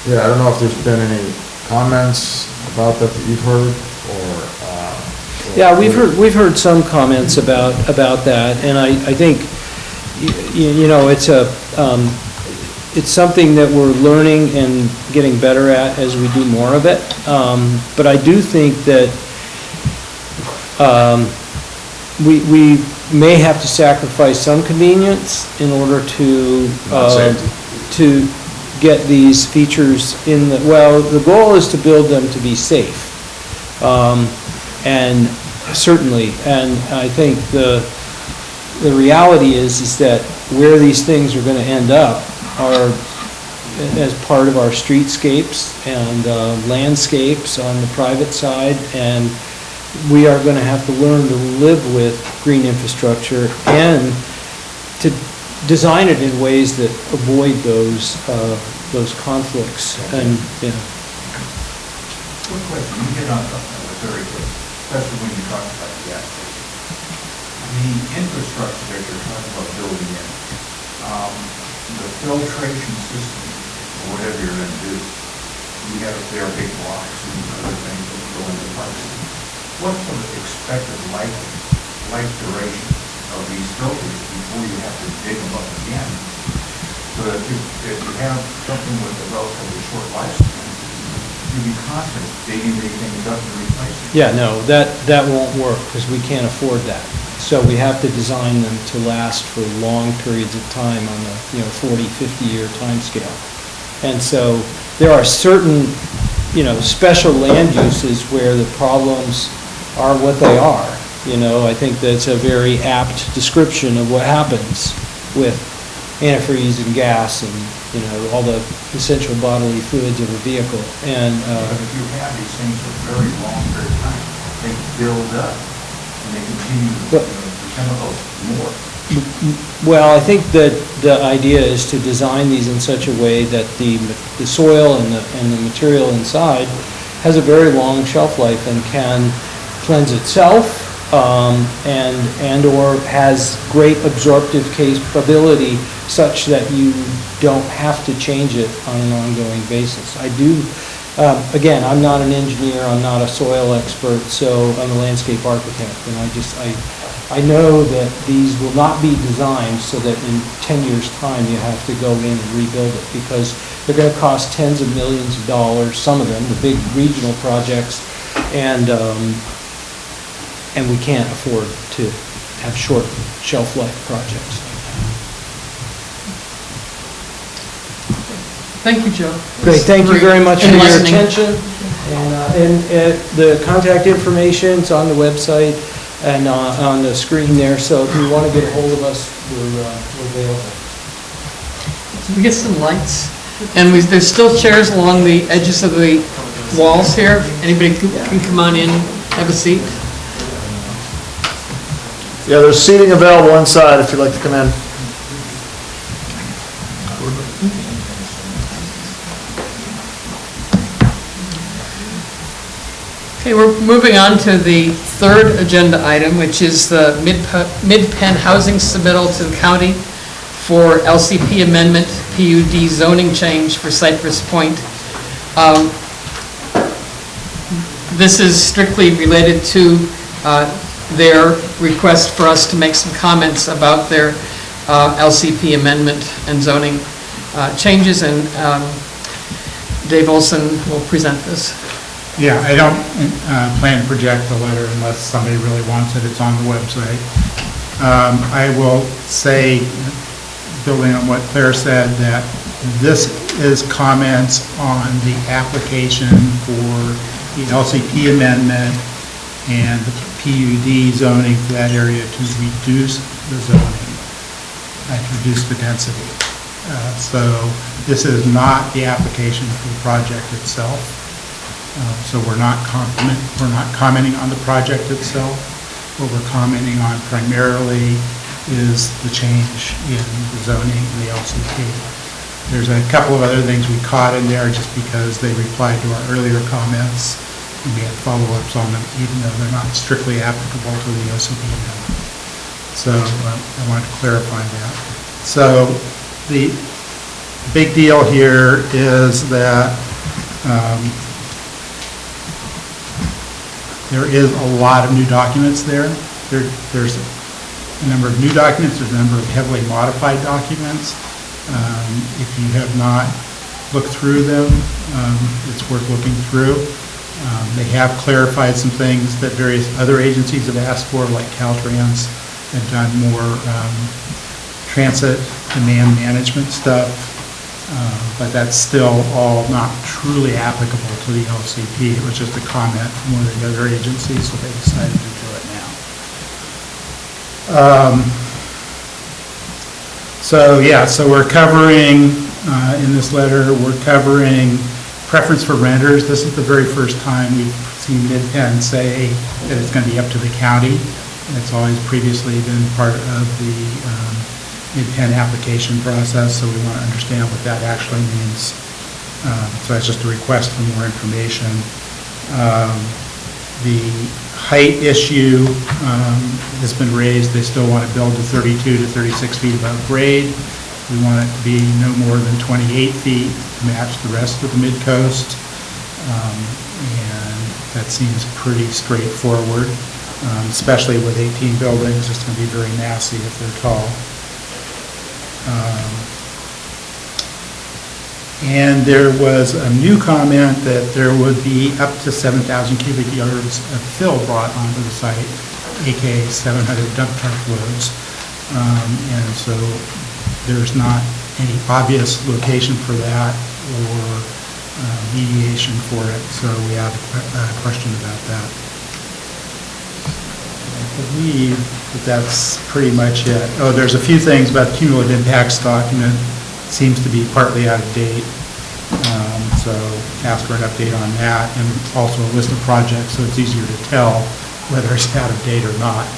S2: Yeah, I don't know if there's been any comments about that you've heard, or...
S7: Yeah, we've heard some comments about that, and I think, it's something that we're learning and getting better at as we do more of it. But I do think that we may have to sacrifice some convenience in order to get these features in the, the goal is to build them to be safe. And certainly, and I think the reality is that where these things are going to end up are as part of our streetscapes and landscapes on the private side, and we are going to have to learn to live with green infrastructure and to design it in ways that avoid those conflicts. And
S10: One question, you hit on something that was very good, especially when you talk about the gas station. The infrastructure that you're talking about building in, the filtration system, or whatever you're going to do, you have their big blocks and other things that go into parks. What's the expected life duration of these filters before you have to dig them up again? So that if you have something with a relatively short lifespan, you'd be constantly digging these things up and replacing.
S7: yeah, no, that won't work because we can't afford that. So we have to design them to last for long periods of time on a 40, 50-year time scale. And so there are certain, special land uses where the problems are what they are. I think that's a very apt description of what happens with antifreeze and gas and, all the essential bodily fluids of a vehicle. And
S10: But if you have these things for a very long period of time, they build up and they continue to chemicals more.
S7: well, I think that the idea is to design these in such a way that the soil and the material inside has a very long shelf life and can cleanse itself, and/or has great absorptive capability such that you don't have to change it on an ongoing basis. I do, again, I'm not an engineer, I'm not a soil expert, so I'm a landscape architect, and I know that these will not be designed so that in 10 years' time you have to go in and rebuild it, because they're going to cost tens of millions of dollars, some of them, the big regional projects, and we can't afford to have short shelf life projects.
S1: Thank you, Joe.
S7: Great, thank you very much for your
S1: Enlightening.
S7: attention. And the contact information's on the website and on the screen there, so if you want to get a hold of us, we're available.
S1: Can we get some lights? And there's still chairs along the edges of the walls here. Anybody can come on in, have a seat.
S12: Yeah, there's seating available inside if you'd like to come in.
S1: Okay, we're moving on to the third agenda item, which is the Mid-Penn housing submittal to the county for LCP amendment, PUD zoning change for Cypress Point. This is strictly related to their request for us to make some comments about their LCP amendment and zoning changes, and Dave Olson will present this.
S3: Yeah, I don't plan to project the letter unless somebody really wants it. It's on the website. I will say, building on what Claire said, that this is comments on the application for the LCP amendment and the PUD zoning for that area to reduce the zoning and reduce the density. So this is not the application for the project itself. So we're not commenting on the project itself. What we're commenting on primarily is the change in the zoning and the LCP. There's a couple of other things we caught in there just because they replied to our earlier comments, and we had follow-ups on them, even though they're not strictly applicable to the LCP amendment. So I wanted to clarify that. So the big deal here is that there is a lot of new documents there. There's a number of new documents, there's a number of heavily modified documents. If you have not looked through them, it's worth looking through. They have clarified some things that various other agencies have asked for, like Caltrans have done more transit demand management stuff, but that's still all not truly applicable to the LCP. It was just a comment from one of the other agencies, so they decided to do it now. So we're covering, in this letter, we're covering preference for renters. This is the very first time we've seen Mid-Penn say that it's going to be up to the county. It's always previously been part of the Mid-Penn application process, so we want to understand what that actually means. So that's just a request for more information. The height issue has been raised. They still want to build to 32 to 36 feet above grade. We want it to be no more than 28 feet to match the rest of the Midcoast. And that seems pretty straightforward, especially with 18 buildings. It's going to be very massy if they're tall. And there was a new comment that there would be up to 7,000 cubic yards of fill brought onto the site, aka 700 dump truck loads. And so there's not any obvious location for that or mediation for it, so we have a question about that. I believe that that's pretty much it. Oh, there's a few things about the cumulative impacts document. Seems to be partly out of date, so ask for an update on that, and also a list of projects so it's easier to tell whether it's out of date or not.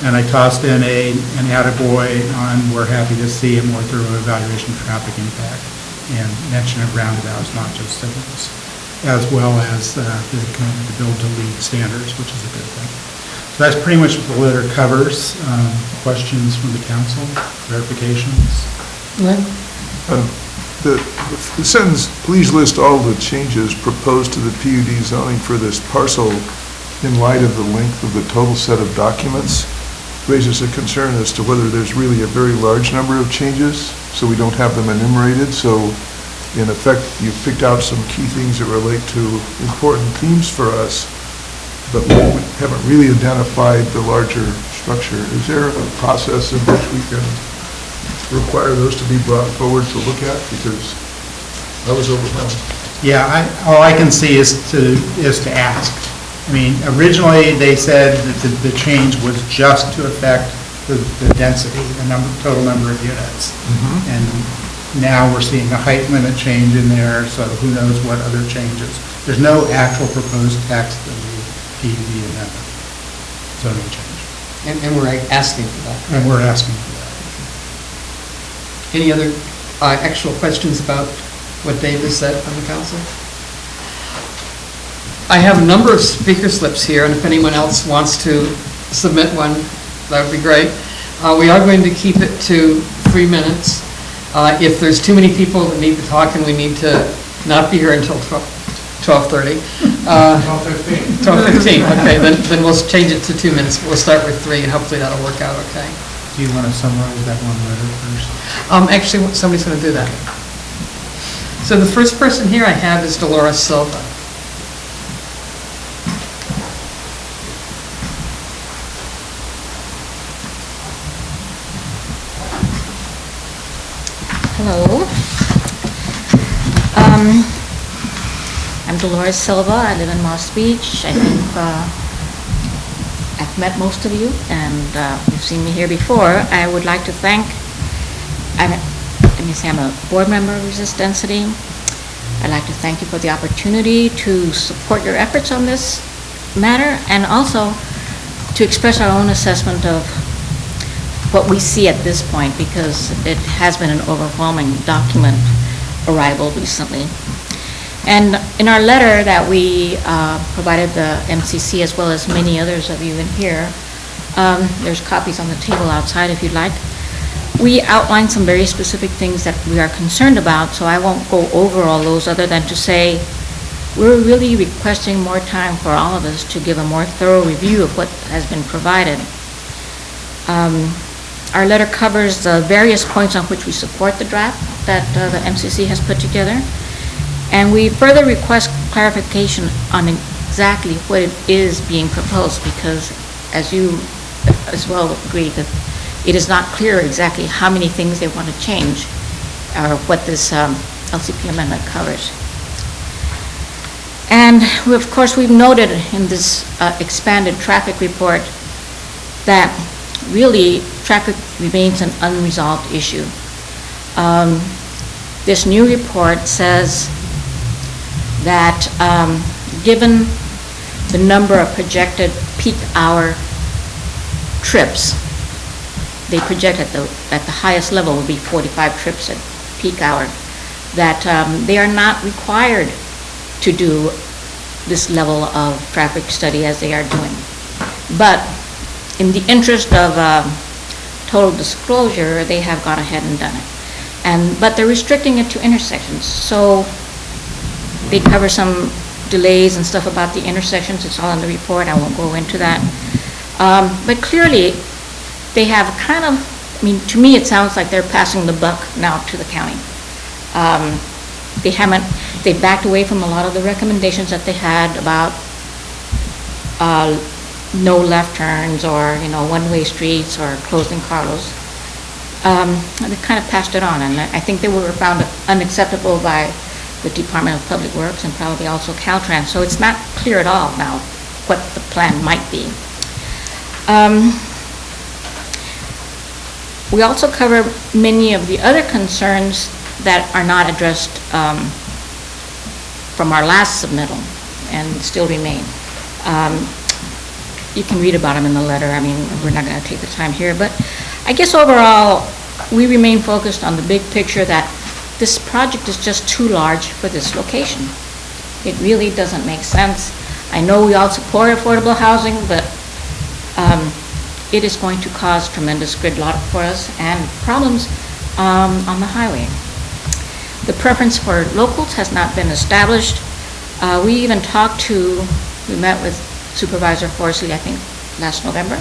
S3: And I tossed in an attaboy on we're happy to see a more thorough evaluation of traffic impact and mention of roundabouts, not just signals, as well as the commitment to build to lead standards, which is a good thing. So that's pretty much what the letter covers. Questions from the council, clarifications?
S9: The sentence, please list all the changes proposed to the PUD zoning for this parcel in light of the length of the total set of documents, raises a concern as to whether there's really a very large number of changes, so we don't have them enumerated. So in effect, you've picked out some key things that relate to important themes for us, but we haven't really identified the larger structure. Is there a process in which we can require those to be brought forward to look at? Because I was overwhelmed.
S3: Yeah, all I can see is to ask. I mean, originally they said that the change was just to affect the density, the total number of units.
S9: Mm-hmm.
S3: And now we're seeing a height limit change in there, so who knows what other changes. There's no actual proposed text of the PUD amendment, zoning change.
S1: And we're asking for that.
S3: And we're asking for that.
S1: Any other actual questions about what Dave has said from the council? I have a number of speaker slips here, and if anyone else wants to submit one, that would be great. We are going to keep it to 3 minutes. If there's too many people that need to talk and we need to not be here until 12:30.
S8: 12:15.
S1: 12:15, okay, then we'll change it to 2 minutes. We'll start with 3, and hopefully that'll work out okay.
S3: Do you want to summarize that one letter first?
S1: Actually, somebody's going to do that. So the first person here I have is Dolores Silva.
S13: Hello. I'm Dolores Silva. I live in Moss Beach. I think I've met most of you, and you've seen me here before. I would like to thank, I'm a board member of Resist Density. I'd like to thank you for the opportunity to support your efforts on this matter, and also to express our own assessment of what we see at this point, because it has been an overwhelming document arrival recently. And in our letter that we provided the MCC, as well as many others of you in here, there's copies on the table outside if you'd like, we outlined some very specific things that we are concerned about, so I won't go over all those other than to say we're really requesting more time for all of us to give a more thorough review of what has been provided. Our letter covers the various points on which we support the draft that the MCC has put together, and we further request clarification on exactly what it is being proposed, because as you as well agree that it is not clear exactly how many things they want to change or what this LCP amendment covers. And of course we've noted in this expanded traffic report that really traffic remains an unresolved issue. This new report says that given the number of projected peak hour trips, they project at the highest level would be 45 trips at peak hour, that they are not required to do this level of traffic study as they are doing. But in the interest of total disclosure, they have gone ahead and done it. But they're restricting it to intersections. So they cover some delays and stuff about the intersections. It's all in the report. I won't go into that. But clearly, they have kind of, I mean, to me, it sounds like they're passing the buck now to the county. They backed away from a lot of the recommendations that they had about no left turns or, one-way streets or closing carlos. They kind of passed it on, and I think they were found unacceptable by the Department of Public Works and probably also Caltrans. So it's not clear at all now what the plan might be. We also cover many of the other concerns that are not addressed from our last submittal and still remain. You can read about them in the letter. I mean, we're not going to take the time here, but I guess overall, we remain focused on the big picture that this project is just too large for this location. It really doesn't make sense. I know we all support affordable housing, but it is going to cause tremendous gridlock for us and problems on the highway. The preference for locals has not been established. We even we met with Supervisor Horsley, I think, last November,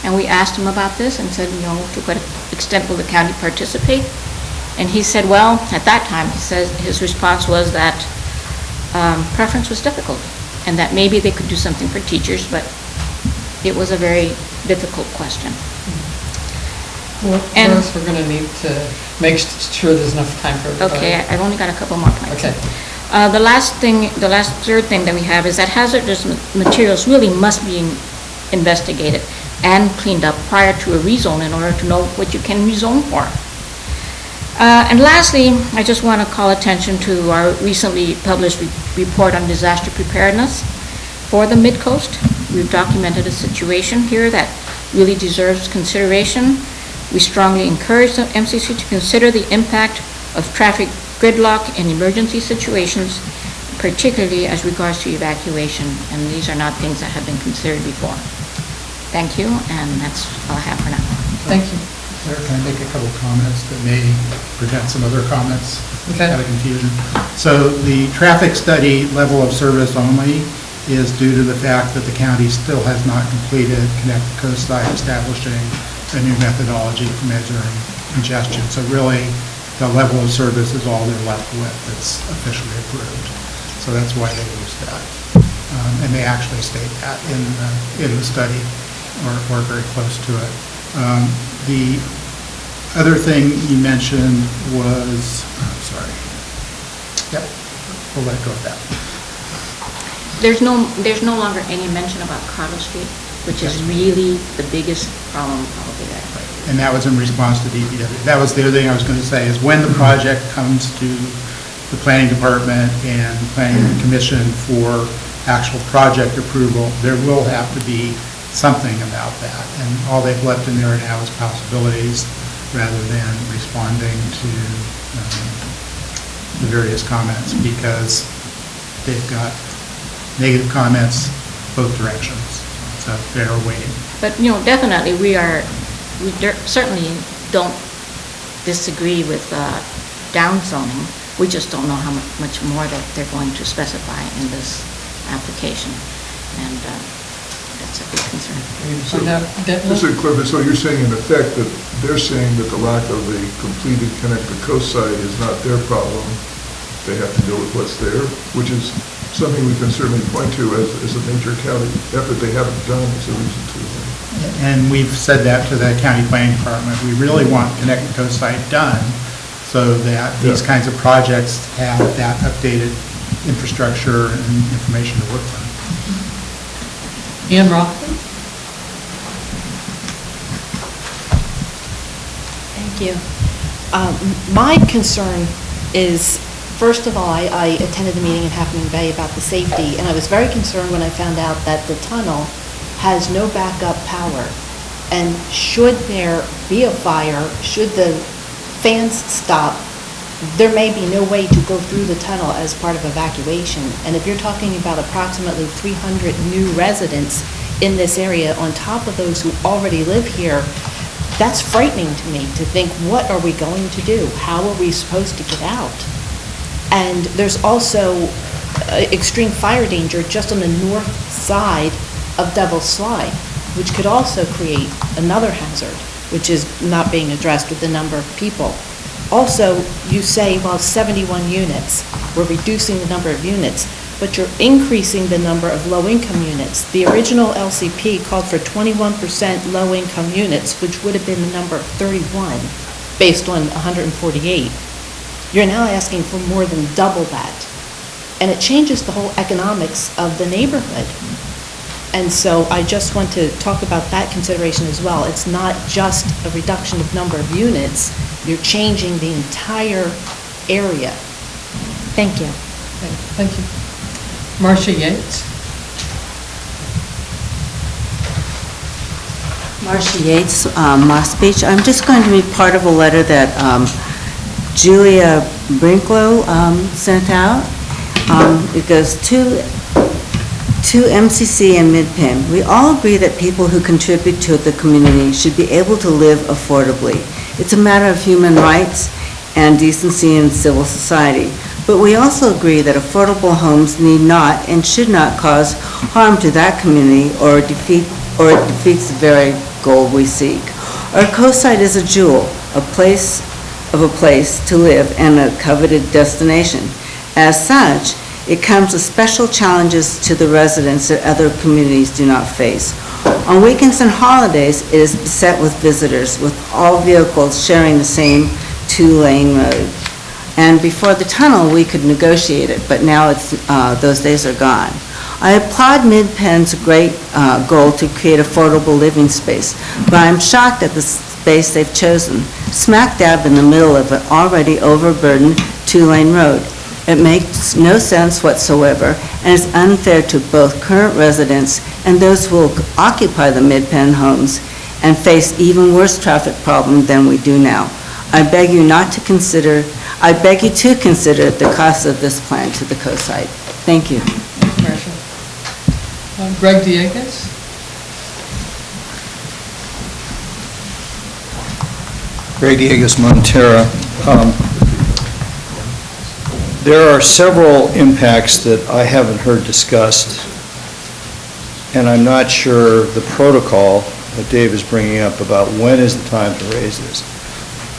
S13: and we asked him about this and said, to what extent will the county participate? And he said, well, at that time, he says his response was that preference was difficult and that maybe they could do something for teachers, but it was a very difficult question.
S1: What else we're going to need to make sure there's enough time for everybody?
S13: Okay, I've only got a couple more points.
S1: Okay.
S13: The third thing that we have is that hazardous materials really must be investigated and cleaned up prior to a rezone in order to know what you can rezone for. And lastly, I just want to call attention to our recently published report on disaster preparedness for the Midcoast. We've documented a situation here that really deserves consideration. We strongly encourage the MCC to consider the impact of traffic gridlock in emergency situations, particularly as regards to evacuation, and these are not things that have been considered before. Thank you, and that's all I have for now.
S1: Thank you.
S3: Claire, can I make a couple comments that may prevent some other comments
S1: Okay.
S3: out of confusion? So the traffic study level of service only is due to the fact that the county still has not completed Connect the Coast site establishing a new methodology for measuring congestion. So really, the level of service is all they're left with that's officially approved. So that's why they use that. And they actually state that in the study, or very close to it. The other thing you mentioned was, sorry. Yep, we'll let go of that.
S13: There's no longer any mention about Carter Street, which is really the biggest problem over there.
S3: And that was in response to DPW. That was the other thing I was going to say, is when the project comes to the planning department and planning commission for actual project approval, there will have to be something about that. And all they've left in there now is possibilities rather than responding to the various comments, because they've got negative comments both directions. So they're waiting.
S13: But, definitely, we certainly don't disagree with down zoning. We just don't know how much more that they're going to specify in this application. And that's a big concern.
S9: Just to clarify, so you're saying in effect that they're saying that the lack of a completed Connect the Coast site is not their problem. They have to deal with what's there, which is something we can certainly point to as a major county effort they haven't done as a reason to.
S3: And we've said that to the county planning department. We really want Connect the Coast site done so that these kinds of projects have that updated infrastructure and information to work on.
S1: Ian Rothman?
S14: Thank you. My concern is, first of all, I attended the meeting in Half Moon Bay about the safety, and I was very concerned when I found out that the tunnel has no backup power. And should there be a fire, should the fans stop, there may be no way to go through the tunnel as part of evacuation. And if you're talking about approximately 300 new residents in this area on top of those who already live here, that's frightening to me to think, what are we going to do? How are we supposed to get out? And there's also extreme fire danger just on the north side of Devil's Slide, which could also create another hazard, which is not being addressed with the number of people. Also, you say, well, 71 units, we're reducing the number of units, but you're increasing the number of low-income units. The original LCP called for 21% low-income units, which would have been the number 31, based on 148. You're now asking for more than double that. And it changes the whole economics of the neighborhood. And so I just want to talk about that consideration as well. It's not just a reduction of number of units, you're changing the entire area. Thank you.
S1: Thank you. Marcia Yates?
S15: Marcia Yates, Moss Beach. I'm just going to read part of a letter that Julia Brinklow sent out. It goes to MCC and MidPen. We all agree that people who contribute to the community should be able to live affordably. It's a matter of human rights and decency in civil society. But we also agree that affordable homes need not and should not cause harm to that community or it defeats the very goal we seek. Our coast site is a jewel, a place to live and a coveted destination. As such, it comes with special challenges to the residents that other communities do not face. On weekends and holidays, it is beset with visitors, with all vehicles sharing the same two-lane road. And before the tunnel, we could negotiate it, but now those days are gone. I applaud MidPen's great goal to create affordable living space, but I'm shocked at the space they've chosen, smack dab in the middle of an already overburdened two-lane road. It makes no sense whatsoever and is unfair to both current residents and those who will occupy the MidPen homes and face even worse traffic problem than we do now. I beg you to consider the cost of this plan to the coast site. Thank you.
S1: Greg Diegues?
S7: Ray Diegas, Montera. There are several impacts that I haven't heard discussed, and I'm not sure the protocol that Dave is bringing up about when is the time to raise this.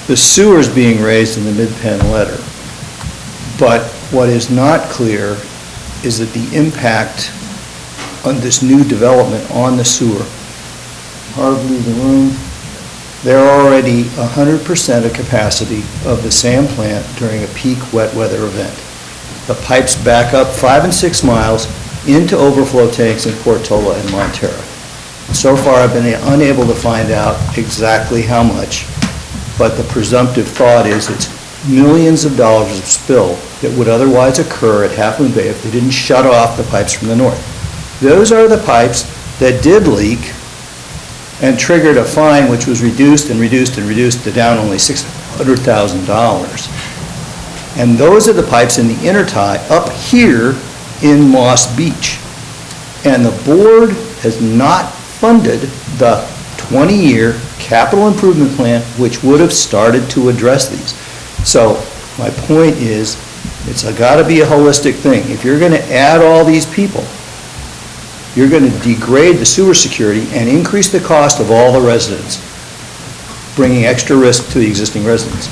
S7: The sewer is being raised in the Mid-Penn letter, but what is not clear is that the impact on this new development on the sewer. Harv, leave the room. They're already 100% of capacity of the sand plant during a peak wet weather event. The pipes back up 5 and 6 miles into overflow tanks in Portola and Montera. So far, I've been unable to find out exactly how much, but the presumptive thought is it's millions of dollars of spill that would otherwise occur at Half Moon Bay if they didn't shut off the pipes from the north. Those are the pipes that did leak and triggered a fine which was reduced and reduced and reduced to down only $600,000. And those are the pipes in the intertie up here in Moss Beach. And the board has not funded the 20-year capital improvement plan which would have started to address these. So my point is, it's got to be a holistic thing. If you're going to add all these people, you're going to degrade the sewer security and increase the cost of all the residents, bringing extra risk to the existing residents.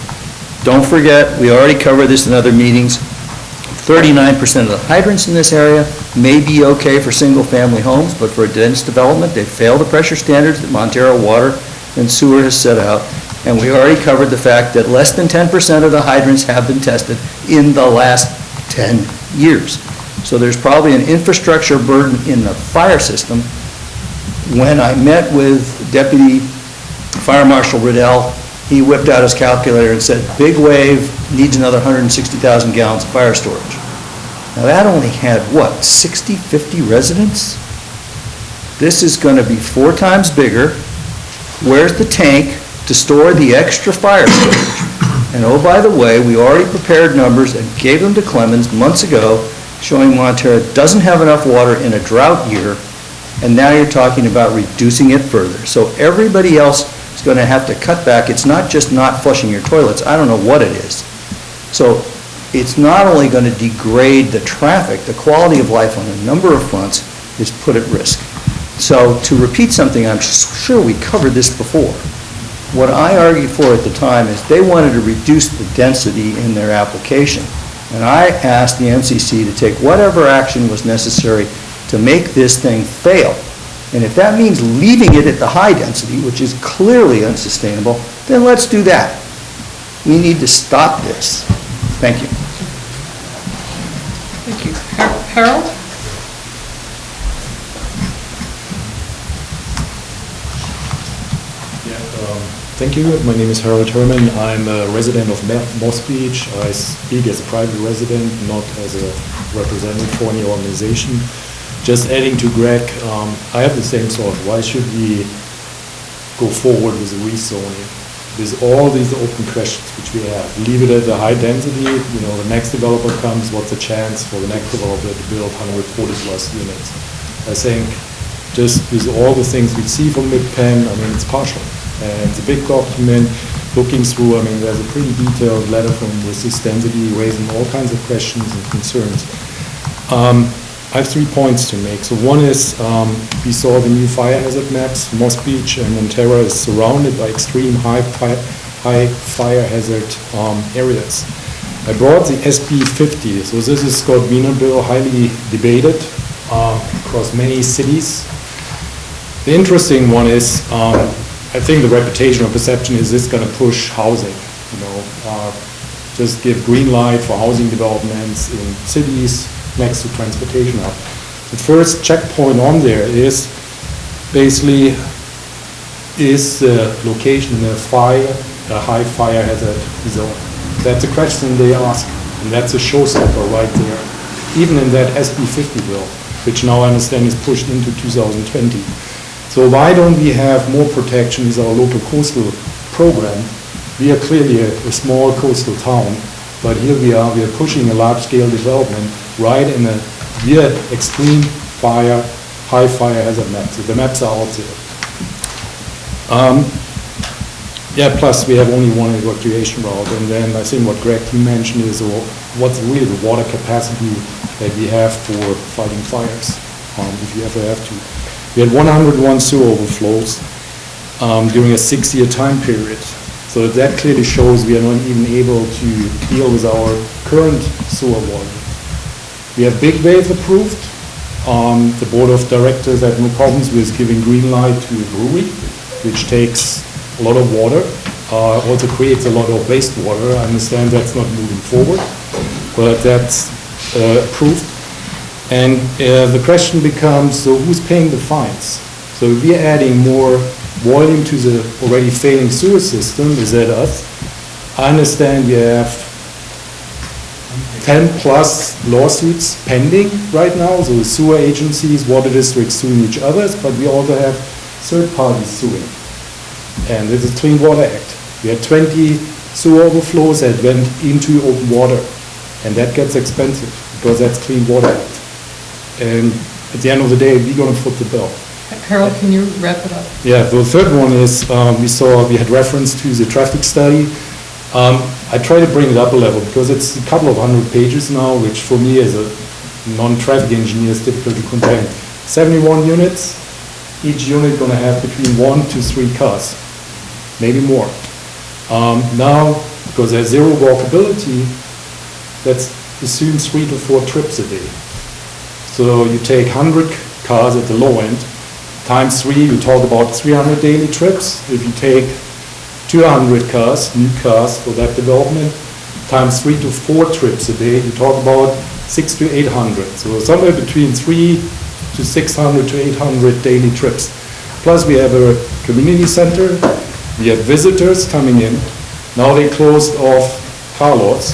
S7: Don't forget, we already covered this in other meetings, 39% of the hydrants in this area may be okay for single-family homes, but for a dense development, they fail the pressure standards that Montero Water and Sewer has set out. And we already covered the fact that less than 10% of the hydrants have been tested in the last 10 years. So there's probably an infrastructure burden in the fire system. When I met with Deputy Fire Marshal Riddell, he whipped out his calculator and said, Big Wave needs another 160,000 gallons of fire storage. Now that only had, what, 60, 50 residents? This is going to be 4 times bigger. Where's the tank to store the extra fire storage? And oh, by the way, we already prepared numbers and gave them to Clemens months ago, showing Montero doesn't have enough water in a drought year, and now you're talking about reducing it further. So everybody else is going to have to cut back. It's not just not flushing your toilets. I don't know what it is. So it's not only going to degrade the traffic, the quality of life on a number of fronts is put at risk. So to repeat something, I'm sure we covered this before. What I argued for at the time is they wanted to reduce the density in their application. And I asked the MCC to take whatever action was necessary to make this thing fail. And if that means leaving it at the high density, which is clearly unsustainable, then let's do that. We need to stop this. Thank you.
S1: Thank you. Harold?
S16: Thank you. My name is Harold Herman. I'm a resident of Moss Beach. I speak as a private resident, not as a representative for any organization. Just adding to Greg, I have the same thought. Why should we go forward with the rezoning? With all these open questions which we have, leave it at the high density, the next developer comes, what's the chance for the next developer to build 140 plus units? I think just with all the things we see from Mid-Penn, it's partial. And it's a big document, looking through, there's a pretty detailed letter from resist density, raising all kinds of questions and concerns. I have 3 points to make. So one is, we saw the new fire hazard maps. Moss Beach and Montera is surrounded by extreme high fire hazard areas. I brought the SB 50. So this is Scott Wiener bill, highly debated across many cities. The interesting one is, I think the reputation or perception is this going to push housing, just give green light for housing developments in cities next to transportation hub. The first checkpoint on there is basically, is the location in a high fire hazard zone? That's a question they ask, and that's a showstopper right there. Even in that SB 50 bill, which now I understand is pushed into 2020. So why don't we have more protection with our local coastal program? We are clearly a small coastal town, but here we are pushing a large-scale development right in a weird extreme high fire hazard map. So the maps are out there. Yeah, plus we have only one evacuation route, and then I think what Greg, you mentioned is what's really the water capacity that we have for fighting fires, if you ever have to. We had 101 sewer overflows during a 6-year time period. So that clearly shows we are not even able to deal with our current sewer water. We have big wave approved. The board of directors had no problems with giving green light to a brewery, which takes a lot of water, also creates a lot of wastewater. I understand that's not moving forward, but that's approved. And the question becomes, so who's paying the fines? So if we're adding more volume to the already failing sewer system, is that us? I understand we have 10 plus lawsuits pending right now, so the sewer agencies, water districts suing each other, but we also have third parties suing. And this is Clean Water Act. We had 20 sewer overflows that went into open water, and that gets expensive because that's Clean Water Act. And at the end of the day, we're going to foot the bill.
S1: Harold, can you wrap it up?
S16: Yeah, the third one is we had reference to the traffic study. I try to bring it up a level because it's a couple of hundred pages now, which for me as a non-traffic engineer is difficult to contain. 71 units, each unit going to have between 1 to 3 cars, maybe more. Now, because there's zero walkability, let's assume 3 to 4 trips a day. So you take 100 cars at the low end, times 3, you talk about 300 daily trips. If you take 200 cars, new cars for that development, times 3 to 4 trips a day, you talk about 600 to 800. So somewhere between 3 to 600 to 800 daily trips. Plus we have a community center, we have visitors coming in. Now they closed off car lots,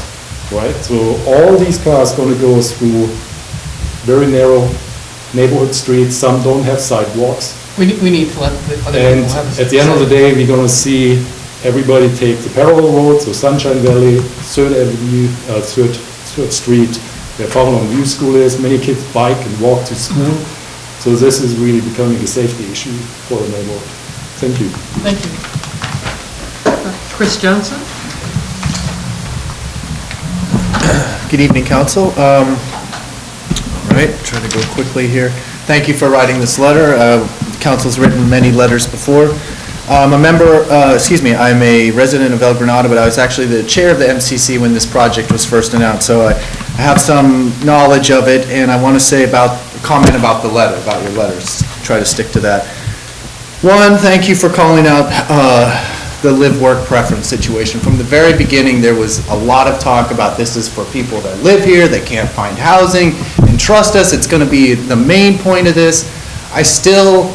S16: right? So all these cars going to go through very narrow neighborhood streets. Some don't have sidewalks.
S1: We need to let the other
S16: And
S1: people have.
S16: at the end of the day, we're going to see everybody take the parallel road, so Sunshine Valley, 3rd Avenue, 3rd Street, where Falun View School is. Many kids bike and walk to school. So this is really becoming a safety issue for the neighborhood. Thank you.
S1: Thank you. Chris Johnson?
S17: Good evening, Council. All right, try to go quickly here. Thank you for writing this letter. Council's written many letters before. I'm a resident of El Granada, but I was actually the chair of the MCC when this project was first announced, so I have some knowledge of it, and I want to comment about the letter, about your letters. Try to stick to that. One, thank you for calling out the live-work preference situation. From the very beginning, there was a lot of talk about this is for people that live here, they can't find housing, and trust us, it's going to be the main point of this. I still,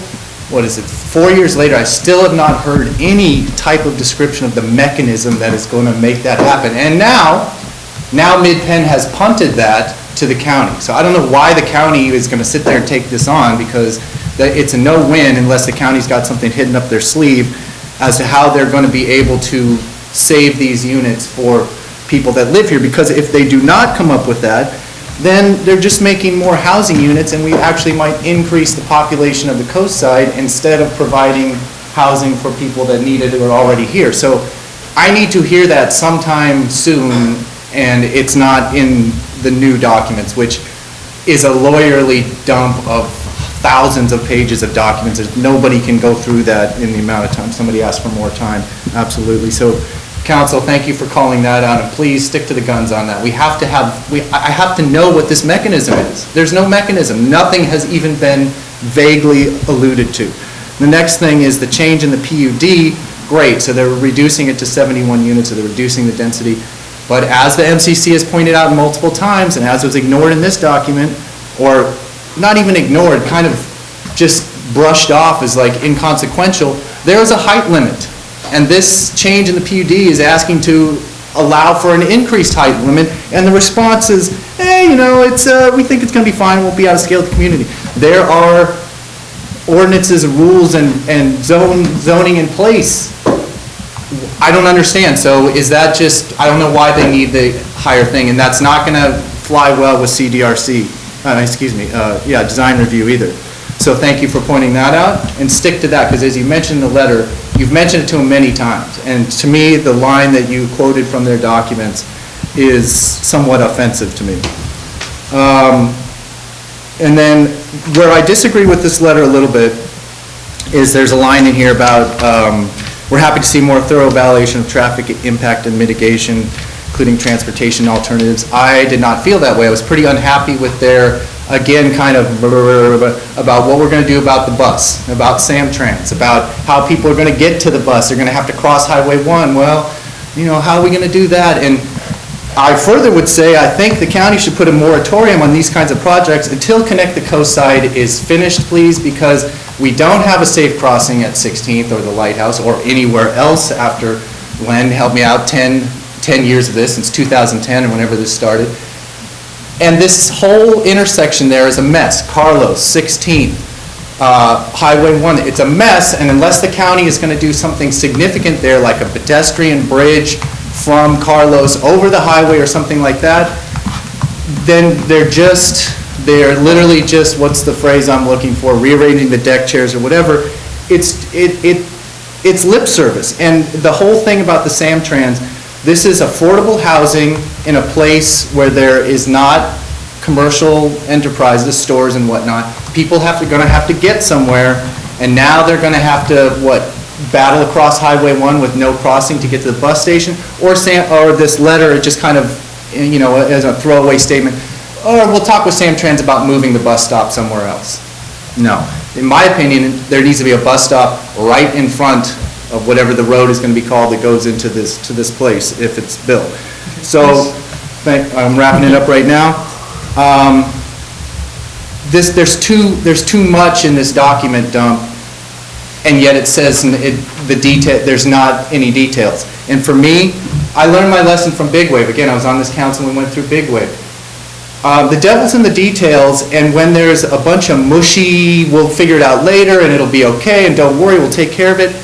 S17: 4 years later, I still have not heard any type of description of the mechanism that is going to make that happen. And now Mid-Penn has punted that to the county. So I don't know why the county is going to sit there and take this on, because it's a no-win unless the county's got something hidden up their sleeve as to how they're going to be able to save these units for people that live here. Because if they do not come up with that, then they're just making more housing units, and we actually might increase the population of the coast side instead of providing housing for people that need it or are already here. So I need to hear that sometime soon, and it's not in the new documents, which is a lawyerly dump of thousands of pages of documents. Nobody can go through that in the amount of time. Somebody asked for more time, absolutely. So Council, thank you for calling that out, and please stick to the guns on that. I have to know what this mechanism is. There's no mechanism. Nothing has even been vaguely alluded to. The next thing is the change in the PUD. Great, so they're reducing it to 71 units, so they're reducing the density. But as the MCC has pointed out multiple times, and as was ignored in this document, or not even ignored, kind of just brushed off as like inconsequential, there is a height limit. And this change in the PUD is asking to allow for an increased height limit, and the response is, hey, we think it's going to be fine, we'll be out of scale with the community. There are ordinances, rules, and zoning in place. I don't understand. So is that just, I don't know why they need the higher thing, and that's not going to fly well with CDRC, design review either. So thank you for pointing that out, and stick to that, because as you mentioned in the letter, you've mentioned it to them many times. And to me, the line that you quoted from their documents is somewhat offensive to me. And then where I disagree with this letter a little bit is there's a line in here about, we're happy to see more thorough evaluation of traffic impact and mitigation, including transportation alternatives. I did not feel that way. I was pretty unhappy with their, again, kind of about what we're going to do about the bus, about Samtrans, about how people are going to get to the bus. They're going to have to cross Highway 1. Well, you know, how are we going to do that? And I further would say I think the county should put a moratorium on these kinds of projects until Connect the Coast side is finished, please, because we don't have a safe crossing at 16th or the Lighthouse or anywhere else after, Len, help me out, 10 years of this, since 2010 or whenever this started. And this whole intersection there is a mess. Carlos, 16th, Highway 1, it's a mess, and unless the county is going to do something significant there, like a pedestrian bridge from Carlos over the highway or something like that, then they're literally just, what's the phrase I'm looking for, rearranging the deck chairs or whatever. It's lip service. And the whole thing about the Samtrans, this is affordable housing in a place where there is not commercial enterprises, stores and whatnot. People going to have to get somewhere, and now they're going to have to, battle across Highway 1 with no crossing to get to the bus station, or this letter just kind of, you know, as a throwaway statement, or we'll talk with Samtrans about moving the bus stop somewhere else. No. In my opinion, there needs to be a bus stop right in front of whatever the road is going to be called that goes into this place if it's built. So, I'm wrapping it up right now. There's too much in this document dump, and yet it says there's not any details. And for me, I learned my lesson from Big Wave. Again, I was on this council and we went through Big Wave. The devil's in the details, and when there's a bunch of mushy, we'll figure it out later and it'll be okay and don't worry, we'll take care of it,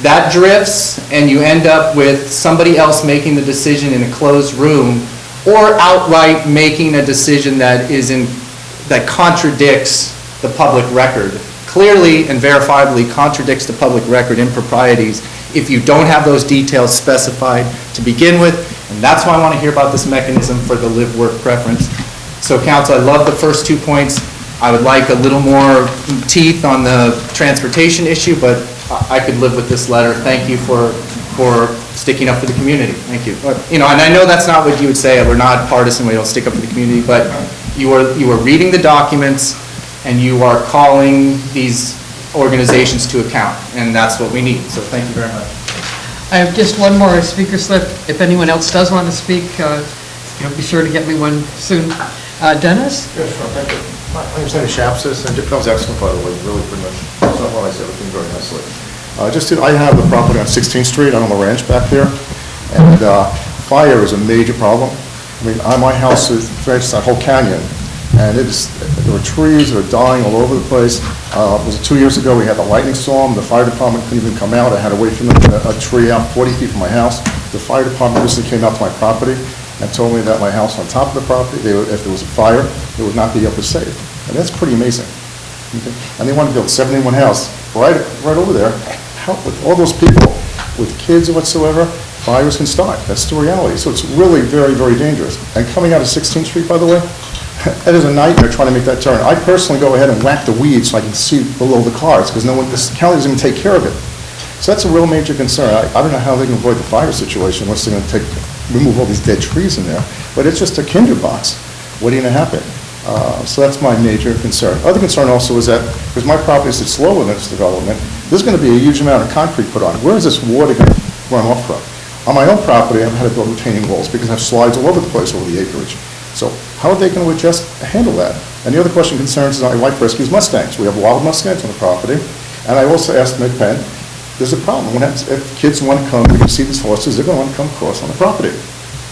S17: that drifts and you end up with somebody else making the decision in a closed room, or outright making a decision that contradicts the public record. Clearly and verifiably contradicts the public record improprieties if you don't have those details specified to begin with, and that's why I want to hear about this mechanism for the live-work preference. So Council, I love the first 2 points. I would like a little more teeth on the transportation issue, but I could live with this letter. Thank you for sticking up for the community. Thank you. You know, and I know that's not what you would say. We're not partisan. We don't stick up for the community, but you are reading the documents and you are calling these organizations to account, and that's what we need. So thank you very much.
S1: I have just one more speaker slip. If anyone else does want to speak, be sure to get me one soon. Dennis?
S2: Yeah, sure, thank you. My name's Henry Shapsis, and that was excellent, by the way, really pretty much. That's not what I said, everything very nicely. I have the property on 16th Street, on the ranch back there, and fire is a major problem. I mean, my house is, for instance, that whole canyon, and there were trees that are dying all over the place. Was it 2 years ago, we had the lightning storm, the fire department couldn't even come out. I had to wait for them to get a tree out 40 feet from my house. The fire department recently came out to my property and told me that my house on top of the property, if there was a fire, they would not be able to save. And that's pretty amazing. Okay? And they want to build 71 houses right over there. How, with all those people, with kids or whatsoever, fires can start. That's the reality. So it's really very, very dangerous. And coming out of 16th Street, by the way, that is a nightmare trying to make that turn. I personally go ahead and whack the weeds so I can see below the cars, because this county doesn't even take care of it. So that's a real major concern. I don't know how they can avoid the fire situation unless they're going to remove all these dead trees in there. But it's just a tinderbox waiting to happen. So that's my major concern. Other concern also is that, because my property is slow in this development, there's going to be a huge amount of concrete put on. Where is this water going to run off from? On my own property, I've had to build retaining walls because I have slides all over the place over the acreage. So how are they going to handle that? And the other question concerns is my wife rescues Mustangs. We have wild Mustangs on the property. And I also asked MidPen, there's a problem. If kids want to come, they can see these horses, they're going to want to come across on the property.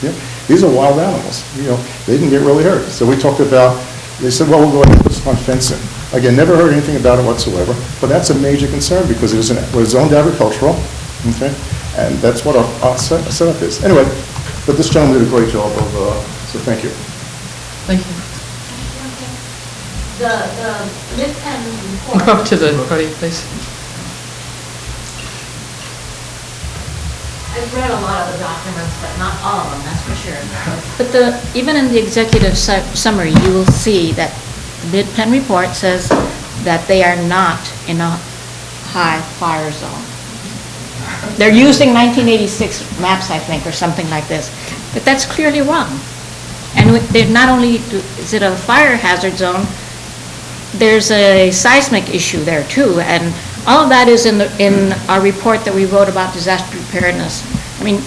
S2: Yeah? These are wild animals. You know, they can get really hurt. So we talked about, they said, well, we'll go ahead and put some on fencing. Again, never heard anything about it whatsoever, but that's a major concern because we're zoned agricultural, okay? And that's what our setup is. Anyway, but this gentleman did a great job so thank you.
S1: Thank you.
S13: the Mid-Penn report.
S1: Come up to the podium, please.
S13: I've read a lot of the documents, but not all of them, that's for sure. But even in the executive summary, you will see that the Mid-Penn report says that they are not in a high fire zone. They're using 1986 maps, I think, or something like this, but that's clearly wrong. And they're not only, is it a fire hazard zone, there's a seismic issue there too, and all of that is in our report that we wrote about disaster preparedness. I mean,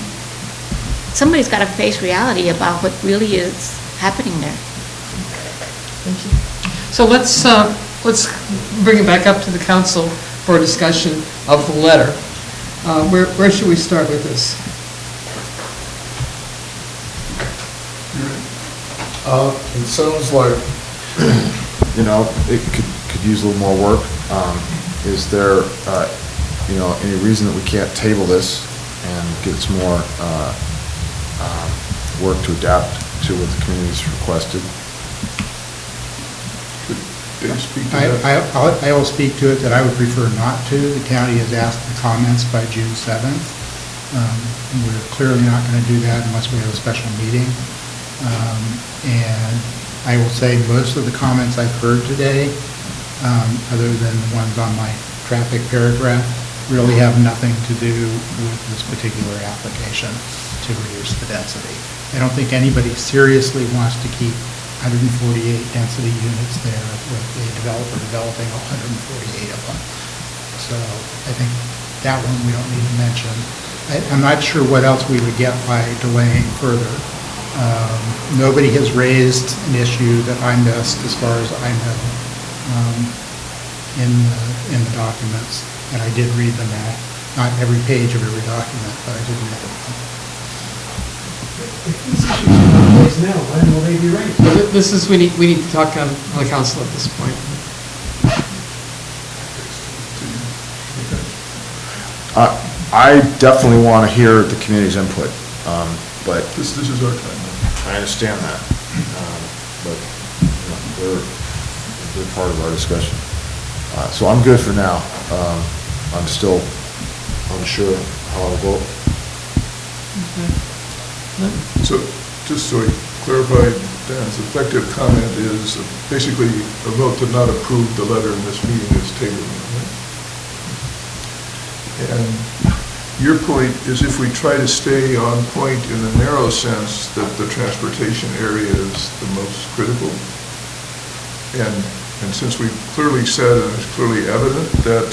S13: somebody's got to face reality about what really is happening there.
S1: Thank you. So let's bring it back up to the council for a discussion of the letter. Where should we start with this?
S2: It sounds like, it could use a little more work. Is there, any reason that we can't table this and get some more work to adapt to what the community's requested?
S3: I will speak to it that I would prefer not to. The county has asked for comments by June 7th. We're clearly not going to do that unless we have a special meeting. And I will say most of the comments I've heard today, other than the ones on my traffic paragraph, really have nothing to do with this particular application to reduce the density. I don't think anybody seriously wants to keep 148 density units there with a developer developing 148 of them. So I think that one we don't need to mention. I'm not sure what else we would get by delaying further. Nobody has raised an issue that I missed, as far as I know, in the documents, and I did read them all. Not every page of every document, but I did read them.
S8: If these issues are in place now, when will they be ready?
S1: This is, we need to talk on the council at this point.
S2: I definitely want to hear the community's input, but.
S9: This is our time.
S2: I understand that, but they're part of our discussion. So I'm good for now. I'm still unsure how I'll vote.
S9: So, just so I clarify, Dan's effective comment is basically a vote to not approve the letter in this meeting is tabled. Right? And your point is if we try to stay on point in the narrow sense that the transportation area is the most critical, and since we've clearly said and it's clearly evident that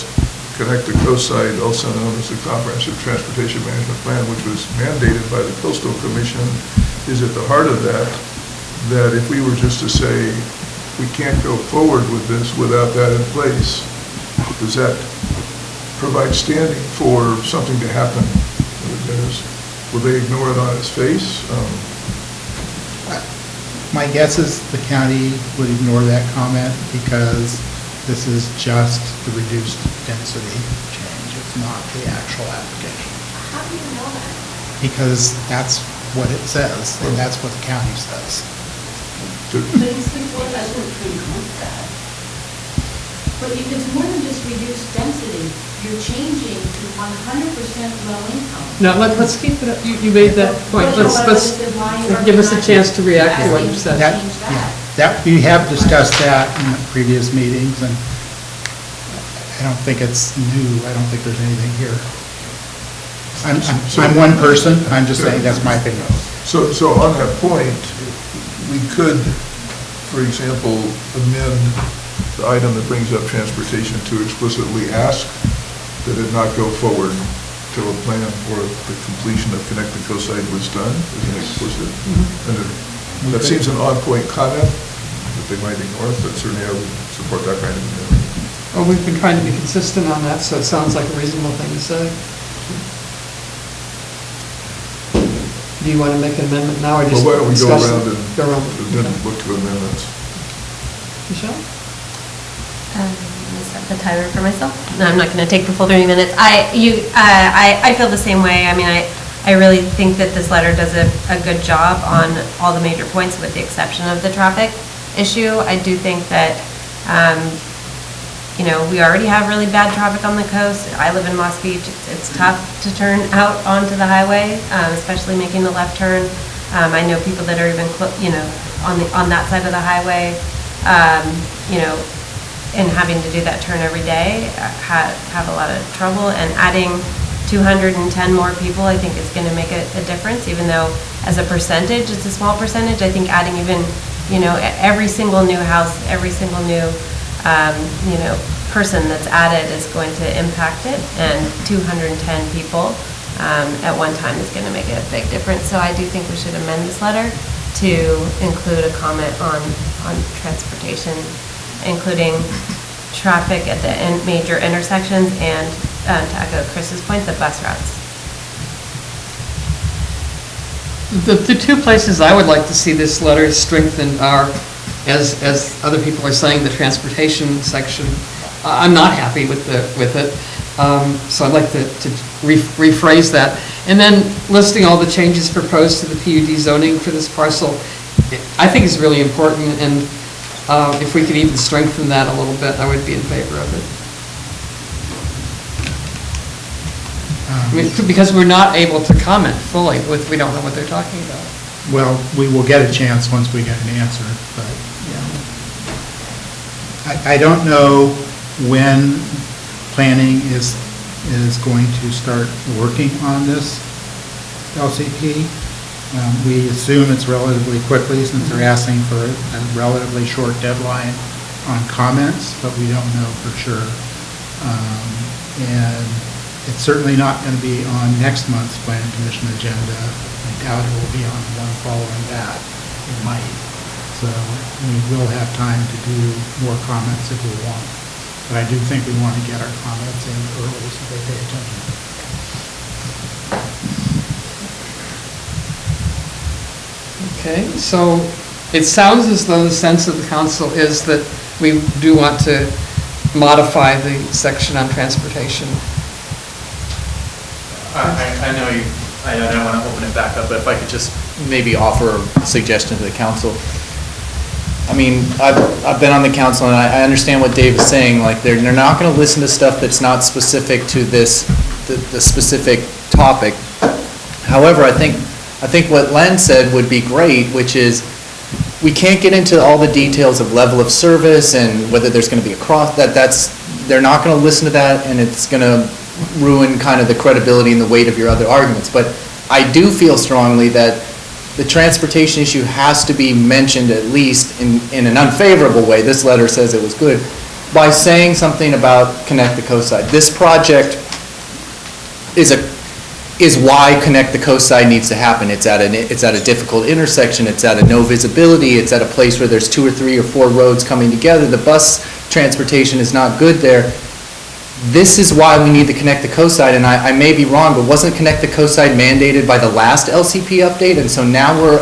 S9: Connect the Coast Side, also known as the Comprehensive Transportation Management Plan, which was mandated by the Coastal Commission, is at the heart of that, that if we were just to say, we can't go forward with this without that in place, does that provide standing for something to happen? Will they ignore it on its face?
S3: My guess is the county would ignore that comment because this is just the reduced density change. It's not the actual application.
S13: How do you know that?
S3: Because that's what it says, and that's what the county says.
S13: But it's report doesn't include that. But if it's more than just reduced density, you're changing to 100% low income.
S1: Now, let's keep it up. You made that point. Let's give us a chance to react to what you said.
S3: We have discussed that in the previous meetings, and I don't think it's new. I don't think there's anything here. I'm one person. I'm just saying that's my opinion.
S9: So on that point, we could, for example, amend the item that brings up transportation to explicitly ask that it not go forward till a plan for the completion of Connect the Coast Side was done, as an explicit. And that seems an on-point comment that they might ignore, but certainly I would support that kind of amendment.
S1: Well, we've been trying to be consistent on that, so it sounds like a reasonable thing to say. Do you want to make an amendment now, or just
S9: Well, why don't we go
S1: discuss
S9: around
S1: it?
S9: and
S1: Go around.
S9: then look to amendments?
S1: Michelle?
S18: The timer for myself. No, I'm not going to take the full 30 minutes. I feel the same way. I mean, I really think that this letter does a good job on all the major points, with the exception of the traffic issue. I do think that You know, we already have really bad traffic on the coast. I live in Moss Beach. It's tough to turn out onto the highway, especially making the left turn. I know people that are even, you know, on that side of the highway, you know, and having to do that turn every day have a lot of trouble. And adding 210 more people, I think is going to make a difference, even though as a percentage, it's a small percentage. I think adding even, you know, every single new house, every single new you know, person that's added is going to impact it, and 210 people at one time is going to make a big difference. So I do think we should amend this letter to include a comment on transportation, including traffic at the major intersections, and to echo Chris's point, the bus routes.
S1: The two places I would like to see this letter strengthened are, as other people are saying, the transportation section. I'm not happy with it, so I'd like to rephrase that. And then listing all the changes proposed to the PUD zoning for this parcel, I think is really important, and if we could even strengthen that a little bit, I would be in favor of it. I mean, because we're not able to comment fully, we don't know what they're talking about.
S3: Well, we will get a chance once we get an answer, but I don't know when planning is going to start working on this LCP. We assume it's relatively quickly, since they're asking for a relatively short deadline on comments, but we don't know for sure. And it's certainly not going to be on next month's Planning Commission agenda. I doubt it will be on the one following that. It might. So we will have time to do more comments if we want. But I do think we want to get our comments in early so they pay attention.
S1: Okay, so it sounds as though the sense of the council is that we do want to modify the section on transportation.
S17: I know I don't want to open it back up, but if I could just maybe offer a suggestion to the council. I mean, I've been on the council, and I understand what Dave is saying. Like, they're not going to listen to stuff that's not specific to the specific topic. However, I think what Len said would be great, which is we can't get into all the details of level of service and whether there's going to be a cross. They're not going to listen to that, and it's going to ruin kind of the credibility and the weight of your other arguments. But I do feel strongly that the transportation issue has to be mentioned, at least in an unfavorable way. This letter says it was good, by saying something about Connect the Coast Side. This project is why Connect the Coast Side needs to happen. It's at a difficult intersection. It's at a no visibility. It's at a place where there's 2 or 3 or 4 roads coming together. The bus transportation is not good there. This is why we need to Connect the Coast Side, and I may be wrong, but wasn't Connect the Coast Side mandated by the last LCP update? And so now we're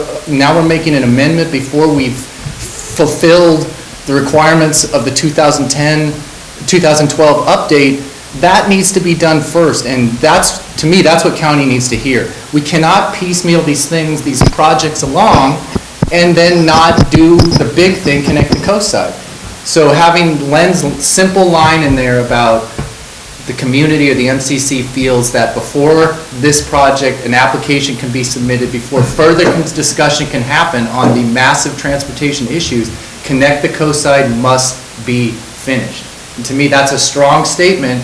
S17: making an amendment before we've fulfilled the requirements of the 2012 update. That needs to be done first, and to me, that's what county needs to hear. We cannot piecemeal these things, these projects along, and then not do the big thing, Connect the Coast Side. So having Len's simple line in there about the community or the MCC feels that before this project, an application can be submitted, before further discussion can happen on the massive transportation issues, Connect the Coast Side must be finished. And to me, that's a strong statement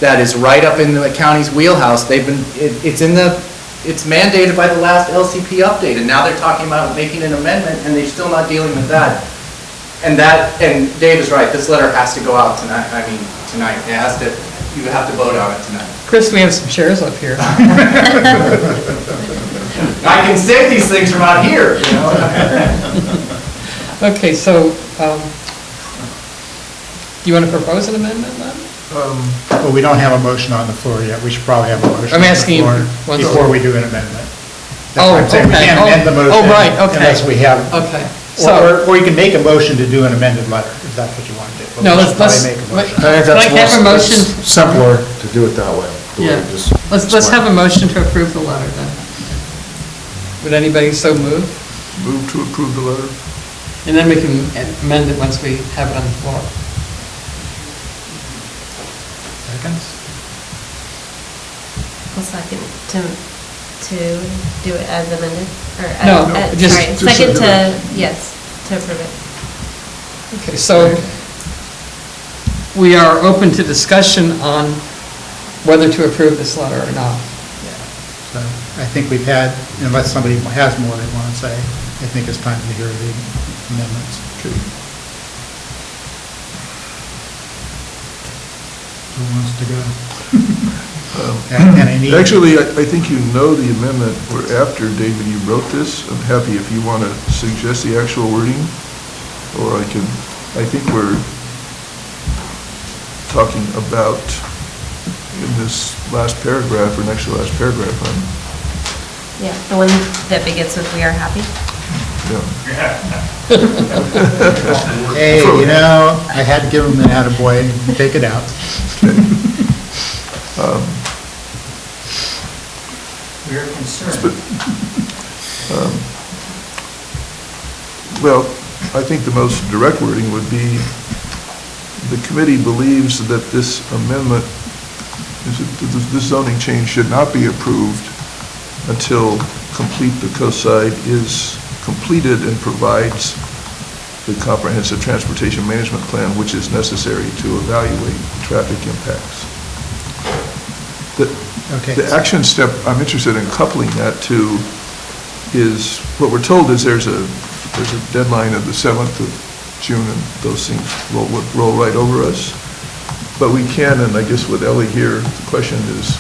S17: that is right up in the county's wheelhouse. It's mandated by the last LCP update, and now they're talking about making an amendment, and they're still not dealing with that. And Dave is right, this letter has to go out tonight. Tonight. You have to vote on it tonight.
S1: Chris, we have some chairs up here.
S17: I can say these things from out here, you know?
S1: Okay, so, do you want to propose an amendment then?
S3: Well, we don't have a motion on the floor yet. We should probably have a motion
S1: I'm
S3: on the
S1: asking
S3: floor before we do an amendment. That's
S1: Oh,
S3: what I'm saying. We
S1: okay.
S3: can't amend the motion.
S1: Oh, right, okay.
S3: Unless we have.
S1: Okay.
S3: Or you can make a motion to do an amended letter, if that's what you want to do. But
S1: No,
S3: we
S1: let's,
S3: should probably make a motion.
S2: I think
S1: can I
S2: that's
S1: have a motion?
S2: simpler to do it that way.
S1: Yeah, let's have a motion to approve the letter then. Would anybody so move?
S9: Move to approve the letter.
S1: And then we can amend it once we have it on the floor.
S3: Seconds?
S18: A second to do it as amended, or,
S1: No, just-
S18: sorry,
S2: just
S18: second
S2: to-
S18: to, yes, to approve it.
S1: Okay, so we are open to discussion on whether to approve this letter or not.
S3: So I think we've had, unless somebody has more they want to say, I think it's time to hear the amendments. Who wants to go? And I need.
S9: Actually, I think you know the amendment, or after, David, you wrote this. I'm happy if you want to suggest the actual wording, or I think we're talking about in this last paragraph, or next to the last paragraph,
S18: Yeah, the one that begins with "we are happy."
S3: Hey, I had to give him an attaboy and take it out.
S11: We're concerned.
S9: Well, I think the most direct wording would be, the committee believes that this amendment, this zoning change should not be approved until Complete the Coast-Side is completed and provides the comprehensive transportation management plan, which is necessary to evaluate traffic impacts. The action step I'm interested in coupling that to is, what we're told is there's a deadline of the 7th of June, and those things roll right over us. But we can, and I guess with Ellie here, the question is,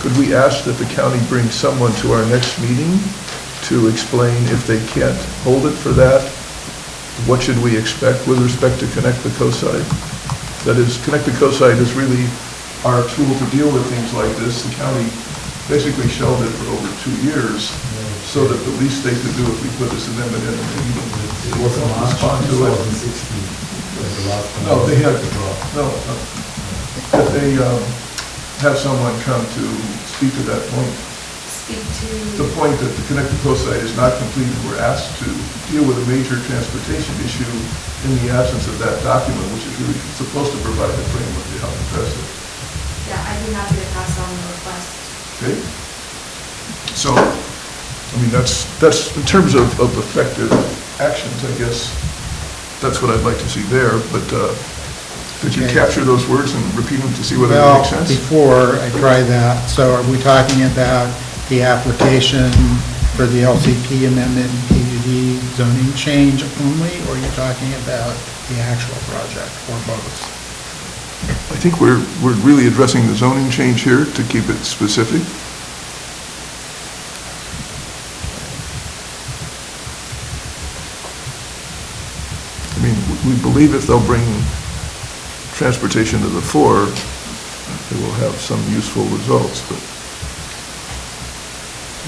S9: could we ask that the county bring someone to our next meeting to explain, if they can't hold it for that, what should we expect with respect to Connect the Coast-Side? That is, Connect the Coast-Side is really our tool to deal with things like this. The county basically shelved it for over 2 years, so that the least they could do if we put this amendment in,
S11: It was
S9: respond to it.
S11: 2016.
S9: No, they had, that they have someone come to speak to that point.
S18: Speak to.
S9: The point that the Connect the Coast-Side is not complete, and we're asked to deal with a major transportation issue in the absence of that document, which is really supposed to provide the framework to help address it.
S5: Yeah, I'd be happy to pass on the request.
S9: Okay? So, I mean, that's in terms of effective actions, I guess, that's what I'd like to see there, but did you capture those words and repeat them to see whether they make sense?
S3: Before I try that, so are we talking about the application for the LCP amendment and PUD zoning change only, or are you talking about the actual project, or both?
S9: I think we're really addressing the zoning change here to keep it specific. I mean, we believe if they'll bring transportation to the fore, they will have some useful results, but.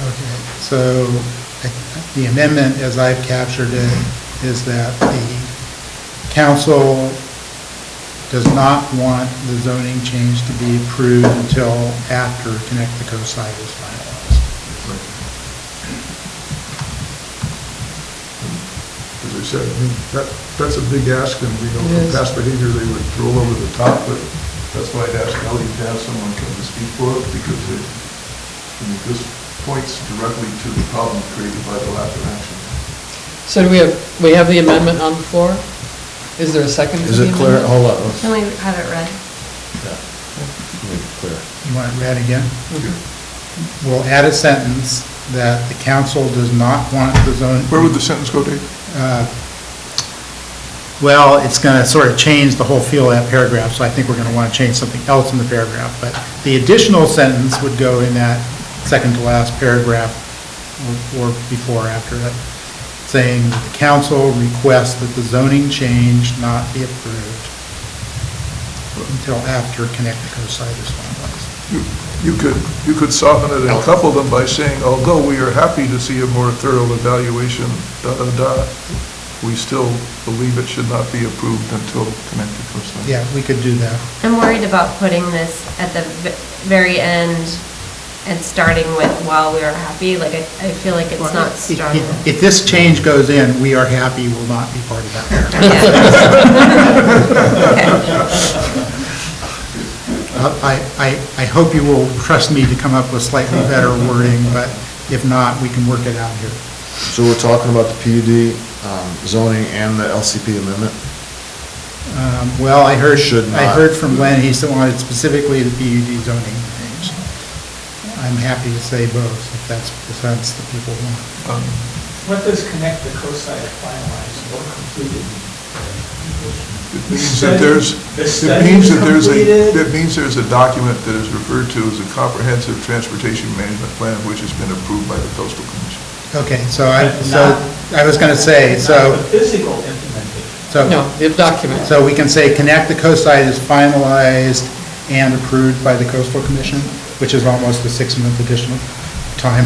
S3: Okay, so the amendment, as I've captured it, is that the council does not want the zoning change to be approved until after Connect the Coast-Side is finalized.
S9: As I said, I mean, that's a big ask, and we know from past behavior they would roll over the top, but that's why I'd ask Ellie to have someone come to speak for it, because this points directly to the problem created by the lack of action.
S1: So do we have the amendment on the floor? Is there a second to
S17: Is
S1: the
S17: it clear?
S1: amendment?
S17: Hold on.
S18: Can we have it read?
S17: Make it clear.
S3: You want it read again? We'll add a sentence that the council does not want the zone.
S9: Where would the sentence go, Dave?
S3: Well, it's going to sort of change the whole feel of that paragraph, so I think we're going to want to change something else in the paragraph. But the additional sentence would go in that second to last paragraph, or before or after that, saying that the council requests that the zoning change not be approved until after Connect the Coast-Side is finalized.
S9: You could soften it and couple them by saying, although we are happy to see a more thorough evaluation, we still believe it should not be approved until Connect the Coast-Side.
S3: Yeah, we could do that.
S18: I'm worried about putting this at the very end and starting with while we are happy, like, I feel like it's not starting.
S3: If this change goes in, we are happy will not be part of that. I hope you will trust me to come up with slightly better wording, but if not, we can work it out here.
S2: So we're talking about the PUD zoning and the LCP amendment?
S3: Well, I heard
S2: not.
S3: from Len, he still wanted specifically the PUD zoning change. I'm happy to say both, if that's the people who want.
S11: What does connect the coastline finalized or completed?
S9: It means that there's a document that is referred to as a comprehensive transportation management plan, which has been approved by the Coastal Commission.
S3: Okay, so I was going to say, so.
S11: The physical implementation.
S1: No, the document.
S3: So we can say connect the coast side is finalized and approved by the Coastal Commission, which is almost a 6-month additional time.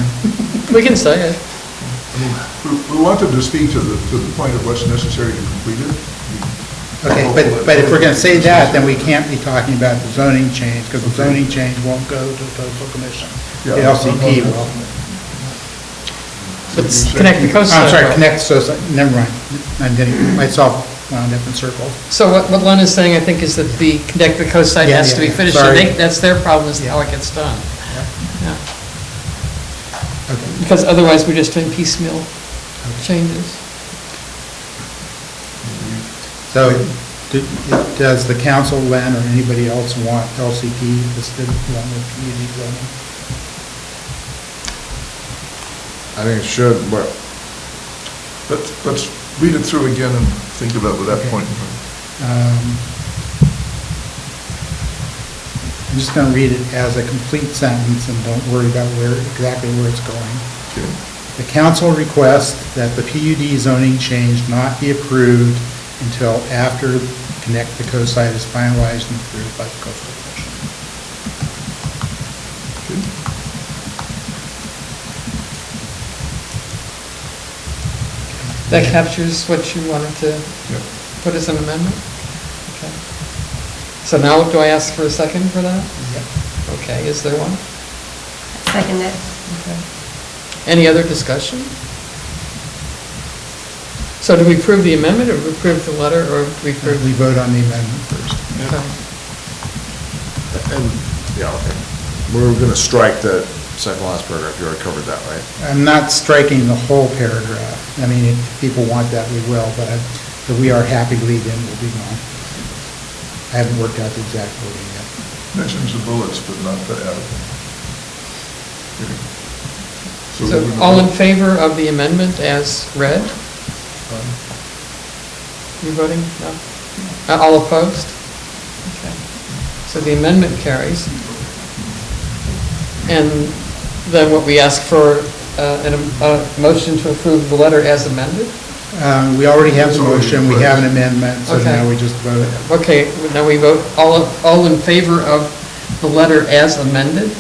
S1: We can say it.
S9: We wanted to speak to the point of what's necessary to complete it.
S3: Okay, but if we're going to say that, then we can't be talking about the zoning change, because the zoning change won't go to the Coastal Commission. The LCP will.
S1: But connect the coast side.
S3: I'm sorry, connect, so, never mind. I'm getting myself wound up in circles.
S1: So what Len is saying, I think, is that the connect the coast side has to be finished. So that's their problem, is how it gets done. Yeah.
S3: Okay.
S1: Because otherwise, we're just doing piecemeal changes.
S3: So, does the council, Len, or anybody else want LCP listed along with community zoning?
S2: I think it should, but
S9: let's read it through again and think about what that point.
S3: I'm just going to read it as a complete sentence and don't worry about exactly where it's going.
S9: Okay.
S3: The council requests that the PUD zoning change not be approved until after Connect the Coast site is finalized and approved by the Coastal Commission.
S1: That captures what you wanted to put as an amendment? Okay. So now do I ask for a second for that?
S3: Yeah.
S1: Okay, is there one?
S18: Second it.
S1: Okay. Any other discussion? So do we approve the amendment, or do we approve the letter, or do we approve?
S3: We vote on the amendment first.
S1: Okay.
S2: And, okay. We're going to strike the second last paragraph. You already covered that, right?
S3: I'm not striking the whole paragraph. I mean, if people want that, we will, but the we are happy lead-in will be gone. I haven't worked out the exact wording yet.
S9: Mentions the bullets, but not the added.
S1: So all in favor of the amendment as read? You voting? No? All opposed? Okay. So the amendment carries. And then what we ask for, a motion to approve the letter as amended?
S3: We already have the motion, we have an amendment, so
S1: Okay.
S3: now we just vote.
S1: Okay, now we vote all in favor of the letter as amended?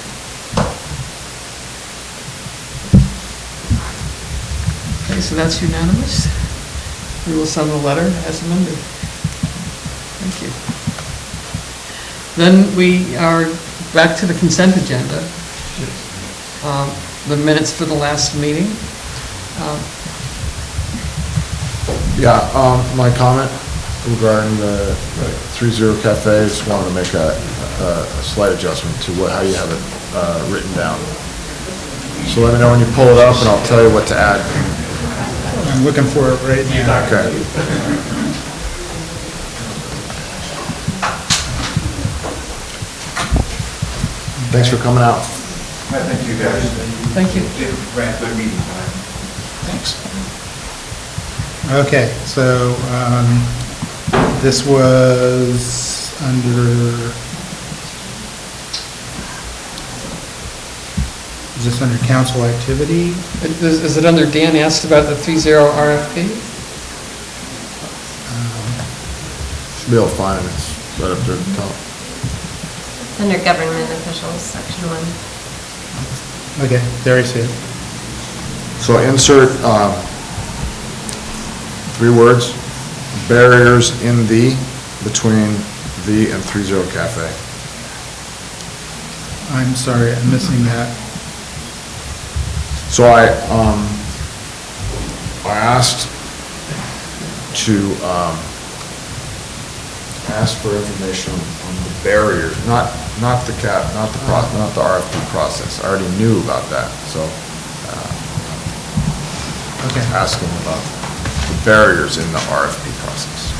S1: Okay, so that's unanimous. We will send the letter as amended. Thank you. Then we are back to the consent agenda. The minutes for the last meeting.
S2: My comment regarding the 3-0 Cafe, just wanted to make a slight adjustment to how you have it written down. So let me know when you pull it up, and I'll tell you what to add.
S3: I'm looking for it right now.
S2: Okay. Thanks for coming out.
S10: Thank you, guys.
S1: Thank you.
S10: Ran a good meeting.
S2: Thanks.
S3: Okay, so this was under, is this under council activity?
S1: Is it under Dan asked about the 3-0 RFP?
S2: Should be able to find it. It's right up there at the top.
S18: Under government officials, section 1.
S3: Okay, there I see it.
S2: So insert 3 words, barriers in between the and 3-0 Cafe.
S3: I'm sorry, I'm missing that.
S2: So I asked for information on the barrier, not the RFP process. I already knew about that, so asking about the barriers in the RFP process.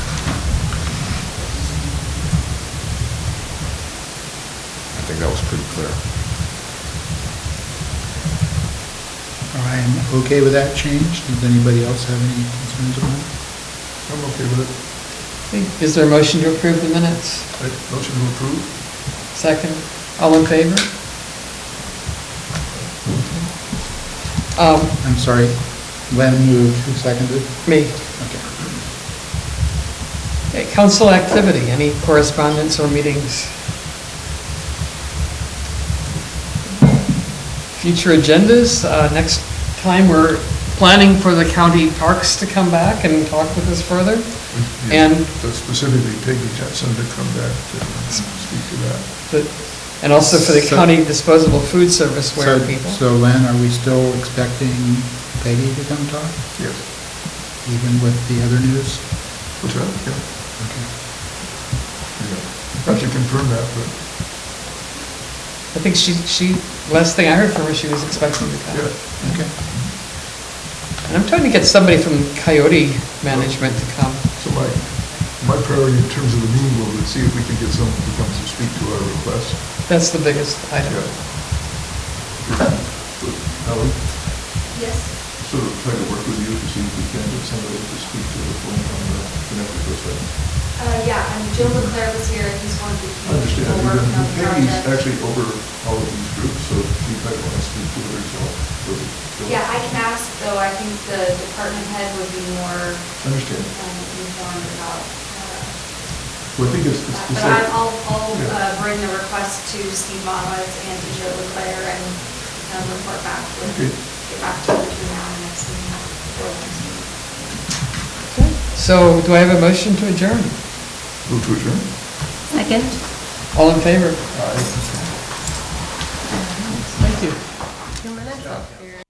S2: I think that was pretty clear.
S3: I am okay with that change. Does anybody else have any concerns about it?
S9: I'm okay with it.
S1: Is there a motion to approve the minutes?
S9: Motion to approve?
S1: Second. All in favor?
S3: I'm sorry, Len moved, who seconded?
S1: Me. Okay, council activity, any correspondence or meetings? Future agendas, next time we're planning for the county parks to come back and talk with us further. And
S9: specifically Peggy Jensen to come back to speak to that.
S1: And also for the county disposable food service where people.
S3: So Len, are we still expecting Peggy to come talk?
S9: Yes.
S3: Even with the other news?
S9: What's that? Yeah.
S3: Okay.
S9: Yeah. I have to confirm that, but.
S1: I think last thing I heard from her, she was expecting to come.
S9: Yeah.
S3: Okay.
S1: And I'm trying to get somebody from Coyote Management to come.
S9: So my priority in terms of the meeting will be to see if we can get someone to come to speak to our request.
S1: That's the biggest item.
S9: Ellen?
S5: Yes.
S9: Sort of try to work with you to see if we can get somebody to speak to the point on the Connecticut side.
S5: Yeah, and Jill Leclerc was here, and he's one of the
S9: I understand.
S5: people working on the
S9: Peggy's
S5: project.
S9: actually over all of these groups, so she might want to speak to it herself.
S5: Yeah, I can ask, though, I think the department head would be more
S9: Understand.
S5: informed about.
S9: Well, I think it's
S5: But
S9: like.
S5: I'll bring the request to Steve Monowitz and to Jill Leclerc and report back, get back to you between now and next meeting.
S1: So do I have a motion to adjourn?
S9: Move to adjourn?
S18: Second.
S1: All in favor?
S9: Aye.
S1: Thank you.
S18: 2 minutes.